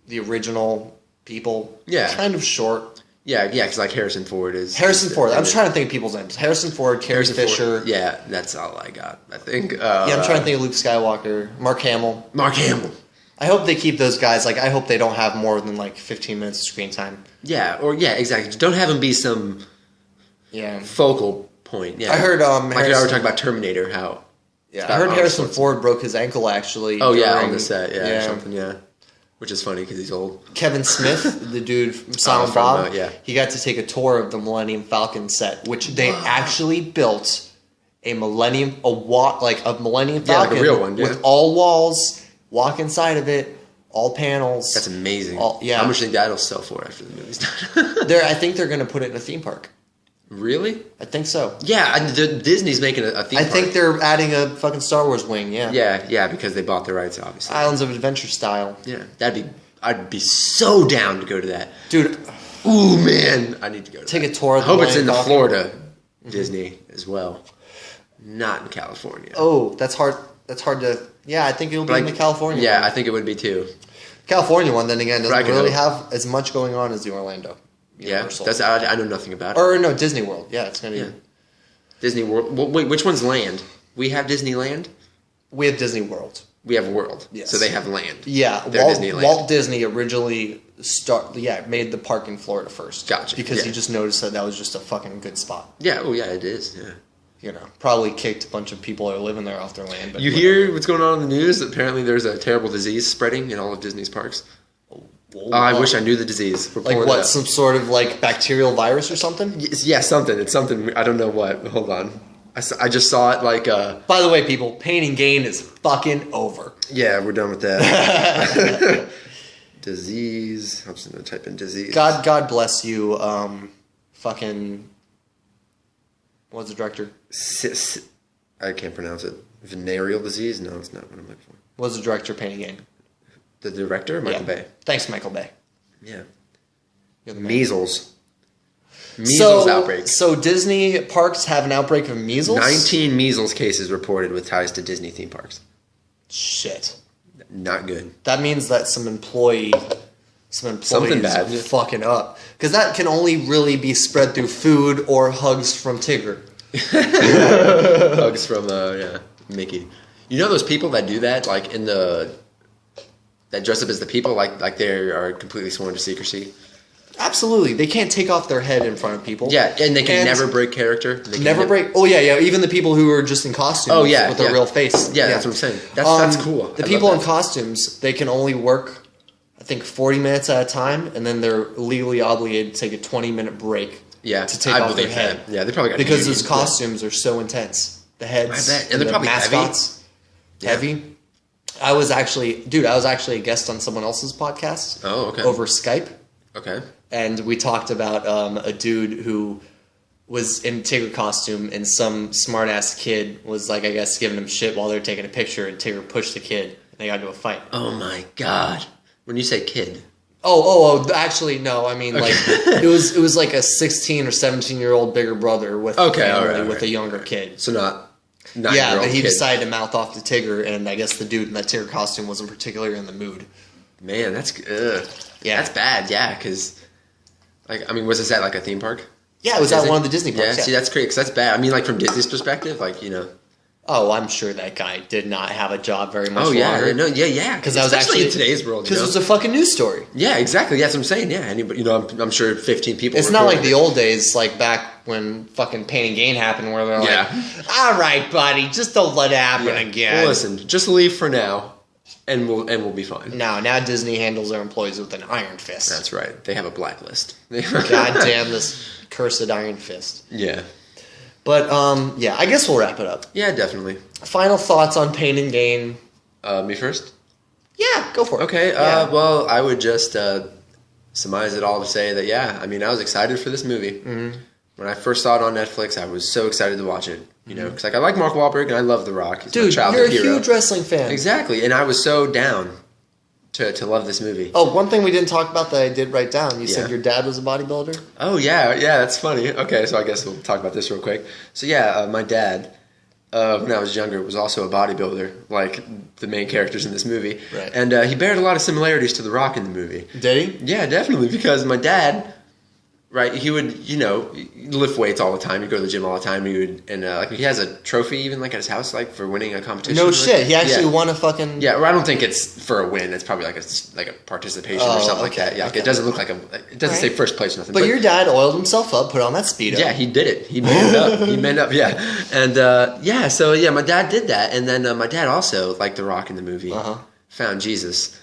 the original people. Yeah, kind of short. Yeah, because Harrison Ford is Ford. I'm trying to think of people's names. Harrison Ford, Carrie Fisher. Ford. Yeah, that's all I got. I think. I'm trying to think of Luke Skywalker, Mark Hamill. I hope they keep those guys. I hope they don't have more than 15 minutes of screen time. Yeah, exactly. Don't have them be some focal point. Yeah, I heard I were talking about Terminator. How? Yeah, I heard Harrison Ford broke his ankle actually. Oh yeah, on the set. Yeah, or something. Yeah, which is funny because he's old. Kevin Smith, the dude from Silent Bob, he got to take a tour of the Millennium Falcon set, which they actually built a Millennium Falcon, a real one, with all walls. Walk inside of it, all panels. That's amazing. How much do you think that'll sell for after the movie's done? I think they're going to put it in a theme park. Really? I think so. Yeah, Disney's making a theme park. I think they're adding a fucking Star Wars wing, yeah. Yeah, because they bought the rights, obviously. Islands of Adventure style. Yeah, I'd be so down to go to that. Dude. Ooh, man. I need to go to Take a tour of the I hope it's in the Florida Disney as well. Not in California. Oh, that's hard to... Yeah, I think it'll be in the California Yeah, one. I think it would be too. California one, then again, doesn't really hope. have as much going on as the Orlando Universal. Yeah, I know nothing about it. Or no, Disney World. Yeah, it's going to be... Disney World. Well, wait, which one's land? We have Disneyland? We have Disney World. We have World. Yes. So they have land. Yeah, They're Disneyland. Walt Disney originally made the park in Florida first. Gotcha. Because he just noticed that was just a fucking good spot. Yeah, oh yeah, it is, yeah. You know, probably kicked a bunch of people that are living there off their land. But You hear what's going on in the news? Apparently there's a terrible disease spreading in all of Disney's parks. I wish I knew the disease. Like what, some sort of like bacterial virus or something? Yeah, something. It's something, I don't know what. Hold on. I just saw it like... By the way, people, Pain and Gain is fucking over. Yeah, we're done with that. Disease. I'm just going to type in disease. God bless you, fucking... What's the director? I can't pronounce it. Venereal disease? No, it's not what I'm looking for. What's the director of Pain and Gain? The director? Michael Bay. Thanks, Michael Bay. Yeah. You're the man. Measles. Measles outbreak. So Disney parks have an outbreak of measles? 19 measles cases reported with ties to Disney theme parks. Shit. Not good. That means that some employee Something bad. is fucking up. Because that can only really be spread through food or hugs from Tigger. Hugs from Mickey. You know those people that do that, like that dress up as the people, like they are completely sworn to secrecy. Absolutely, they can't take off their head in front of people. Yeah, and they can never break character. They can never break. Oh yeah. Even the people who are just in costumes. Oh yeah, with their real face. Yeah, that's what I'm saying. That's cool. The people in costumes, they can only work, I think, 40 minutes at a time, and then they're legally obligated to take a 20-minute break. Yeah, to take off their head. Yeah, they probably got because those costumes are so intense. The heads, I bet. And they're probably mascots, heavy. I was actually a guest on someone else's podcast. Oh, okay. Over Skype. Okay. And we talked about a dude who was in Tigger costume, and some smartass kid was like, I guess, giving him shit while they were taking a picture, and Tigger pushed the kid, and they got into a fight. Oh my god! When you say kid. Actually, no. I mean, like it was like a 16 or 17-year-old bigger brother with a younger kid. So not yeah, but he decided to mouth off to Tigger, and I guess the dude in that Tigger costume wasn't particularly in the mood. Man, that's that's bad. Yeah, because was this at like a theme park? Yeah, it was at one of the Disney parks. Yeah, see, that's great because that's bad. I mean, like from Disney's perspective, like Oh, I'm sure that guy did not have a job very much longer. Yeah. Because that was actually in today's world. Because it was a fucking news story. Yeah, exactly. That's what I'm saying. Yeah, anybody, I'm sure 15 people. It's not like the old days, like back when fucking Pain and Gain happened, where they're like, "All right, buddy, just don't let it happen again." Well, listen, just leave for now, and we'll be fine. Now Disney handles their employees with an iron fist. That's right. They have a blacklist. God damn this cursed iron fist. Yeah. But, I guess we'll wrap it up. Yeah, definitely. Final thoughts on Pain and Gain? Me first? Yeah, go for it. Okay, well, I would just surmise it all to say that, I was excited for this movie. Mm-hmm. When I first saw it on Netflix, I was so excited to watch it. You know, because I like Mark Wahlberg and I love The Rock. He's my childhood hero. You're a huge wrestling fan. Exactly, and I was so down to love this movie. Oh, one thing we didn't talk about that I did write down. You said your dad was a bodybuilder? Oh, yeah, that's funny. Okay, so I guess we'll talk about this real quick. So, my dad, when I was younger, was also a bodybuilder, like the main characters in this movie. Right. And he bared a lot of similarities to The Rock in the movie. Did he? Yeah, definitely, because my dad... Right, he would, lift weights all the time. He'd go to the gym all the time. He has a trophy even, like, at his house, like, for winning a competition. No shit, he actually won a fucking... Yeah, well, I don't think it's for a win. It's probably like a participation or something like that. Yeah, it doesn't look like it doesn't say first place or nothing. But your dad oiled himself up, put on that Speedo. Yeah, he did it. He manned up. Yeah. And, my dad did that. And then my dad also, like The Rock in the movie, found Jesus.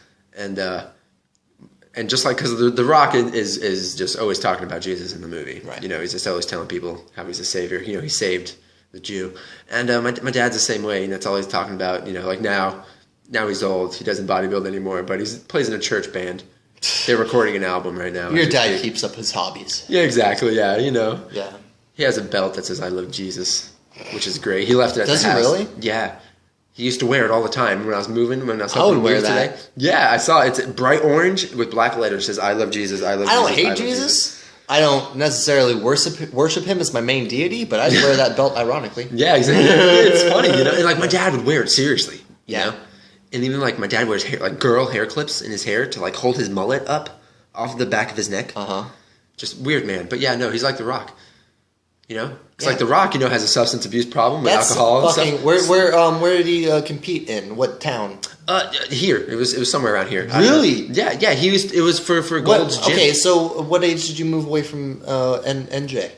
And just like, because the Rock is just always talking about Jesus in the movie. Right. He's just always telling people how he's a savior. He saved the Jew. And my dad's the same way. And that's all he's talking about. Like now he's old. He doesn't bodybuild anymore, but he plays in a church band. They're recording an album right now. Your dad keeps up his hobbies. Yeah, exactly. Yeah, Yeah. He has a belt that says, "I love Jesus," which is great. He left it at the house. Does he really? Yeah. He used to wear it all the time when I was moving. When I was helping move today. Yeah, I saw it. It's bright orange with black letters. It says, "I love Jesus. I love Jesus." I don't hate Jesus. I don't necessarily worship him as my main deity, but I wear that belt ironically. Yeah, exactly. It's funny, And like my dad would wear it seriously. You know? And even like my dad wears hair, like girl hair clips in his hair to like hold his mullet up off the back of his neck. Just weird, man. But yeah, no, he's like The Rock. You know, it's like The Rock. You know, has a substance abuse problem with alcohol and stuff. Where did he compete in? What town? Here. It was somewhere around here. Really? Yeah. It was for Gold's Gym. Okay, so what age did you move away from NJ?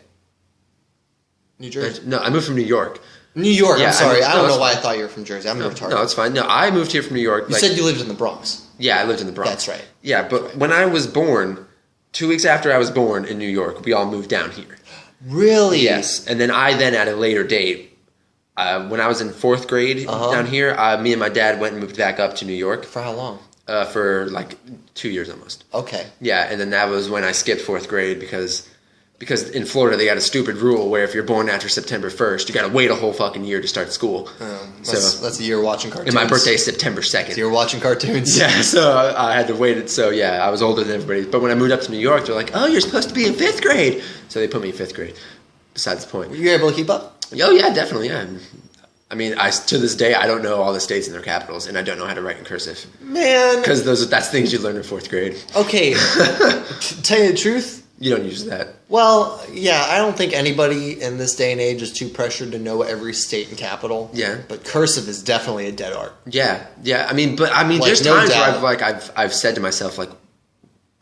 New Jersey? No, I moved from New York. New York. Yeah, I'm sorry. I don't know why fine. I thought you were from Jersey. I'm retarded. No, it's fine. No, I moved here from New York. You said you lived in the Bronx. Yeah, I lived in the Bronx. That's right. Yeah, but when I was born, 2 weeks after I was born in New York, we all moved down here. Really? Yes. And then at a later date, when I was in 4th grade down here, me and my dad went and moved back up to New York. For how long? For like 2 years almost. Okay. Yeah, and then that was when I skipped 4th grade because in Florida they got a stupid rule where if you're born after September 1st, you got to wait a whole fucking year to start school. That's a year watching cartoons. And my birthday is September 2nd. So you're watching cartoons. Yeah, so I had to wait it. So yeah, I was older than everybody. But when I moved up to New York, they're like, "Oh, you're supposed to be in 5th grade." So they put me in 5th grade. Besides the point. Were you able to keep up? Oh yeah, definitely. Yeah. I mean, to this day I don't know all the states and their capitals, and I don't know how to write in cursive. Man, because that's things you learn in 4th grade. Okay, tell you the truth. You don't use that. Well, yeah, I don't think anybody in this day and age is too pressured to know every state and capital. Yeah, but cursive is definitely a dead art. Yeah. I mean, there's times where I've said to myself like,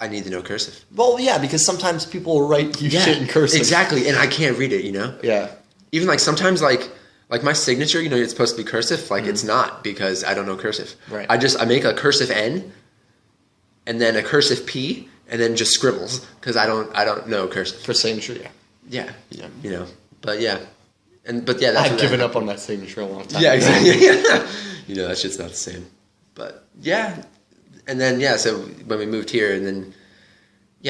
I need to know cursive. Well, yeah, because sometimes people will write you shit in cursive. Exactly, and I can't read it. You know. Yeah. Even like sometimes like my signature, you know, it's supposed to be cursive. Like it's not because I don't know cursive. Right. I make a cursive N, and then a cursive P. And then just scribbles because I don't know cursive for signature. Yeah, you know, but yeah, that's I've given up on that signature a long time. Yeah, exactly. You know that shit's not the same. But yeah, and then so when we moved here, and then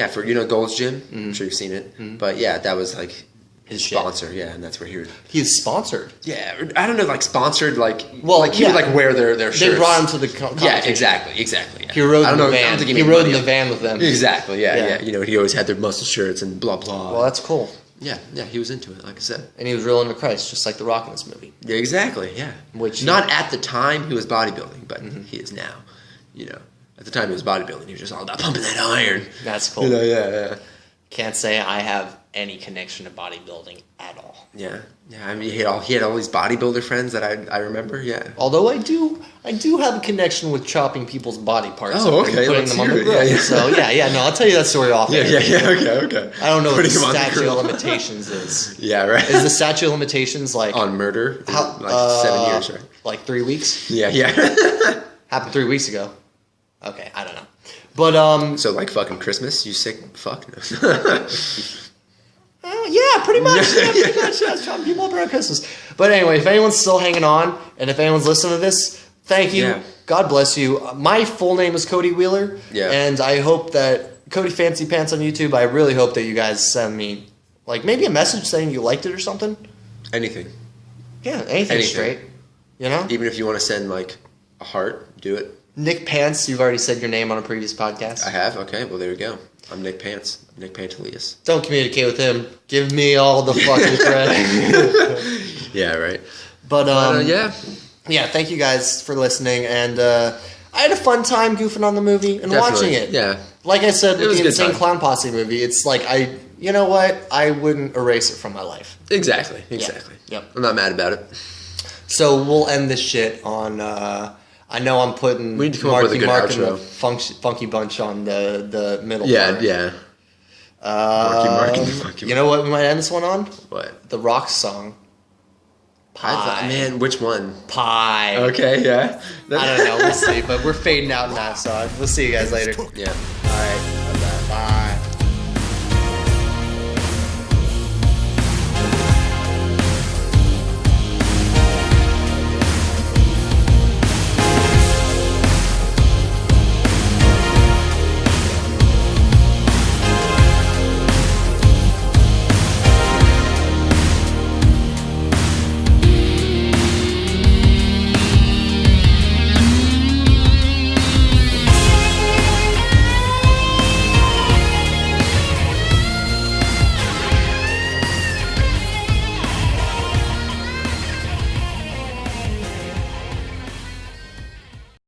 for Gold's Gym, I'm sure you've seen it. But yeah, that was like his sponsor. Yeah, and that's where he's sponsored. Yeah, I don't know, like sponsored, like he would like wear their shirts. They brought him to the competition. Yeah, exactly. Yeah. He rode in the van. He rode in the van with them. Exactly. Yeah. You know, he always had their muscle shirts and blah blah. Well, that's cool. Yeah, he was into it, like I said. And he was real into Christ, just like The Rock in this movie. Yeah, exactly. Yeah. Which not at the time he was bodybuilding, but he is now. You know, at the time he was bodybuilding, he was just all about pumping that iron. That's cool. You know, yeah. Can't say I have any connection to bodybuilding at all. Yeah. I mean, he had all these bodybuilder friends that I remember. Yeah. Although I do have a connection with chopping people's body parts. Oh, okay. And putting them on the grill. Yeah. So yeah. No, I'll tell you that story off. Yeah. Okay. I don't know what the statute of limitations is. Yeah, right. Is the statute of limitations like on murder? 7 years, right? Like 3 weeks? Yeah. Happened 3 weeks ago. Okay, I don't know. But so like fucking Christmas, you sick fuck? Yeah, pretty much. Yeah, chopping people up around Christmas. But anyway, if anyone's still hanging on, and if anyone's listening to this, thank you. Yeah. God bless you. My full name is Cody Wheeler. Yeah. And I hope that Cody Fancy Pants on YouTube. I really hope that you guys send me like maybe a message saying you liked it or something. Anything. Yeah, anything. Straight. You know. Even if you want to send like a heart, do it. Nick Pants. You've already said your name on a previous podcast. I have. Okay. Well, there you go. I'm Nick Pants. Nick Pantelius. Don't communicate with him. Give me all the fucking credit. Yeah, right. But yeah. Yeah, thank you guys for listening, and I had a fun time goofing on the movie and watching it. Yeah. Like I said, with the Insane Clown Posse movie, it's like you know what? I wouldn't erase it from my life. Exactly. Yep. I'm not mad about it. So we'll end this shit on I know I'm putting we need to come up with a good outro. And the Funky Bunch on the middle part. Yeah. Marky. You know what we might end this one on? What? The Rock song. Pie. Man, which one? Pie. Okay, yeah. I don't know. We'll see. But we're fading out now, so we'll see you guys later. Yeah. All right.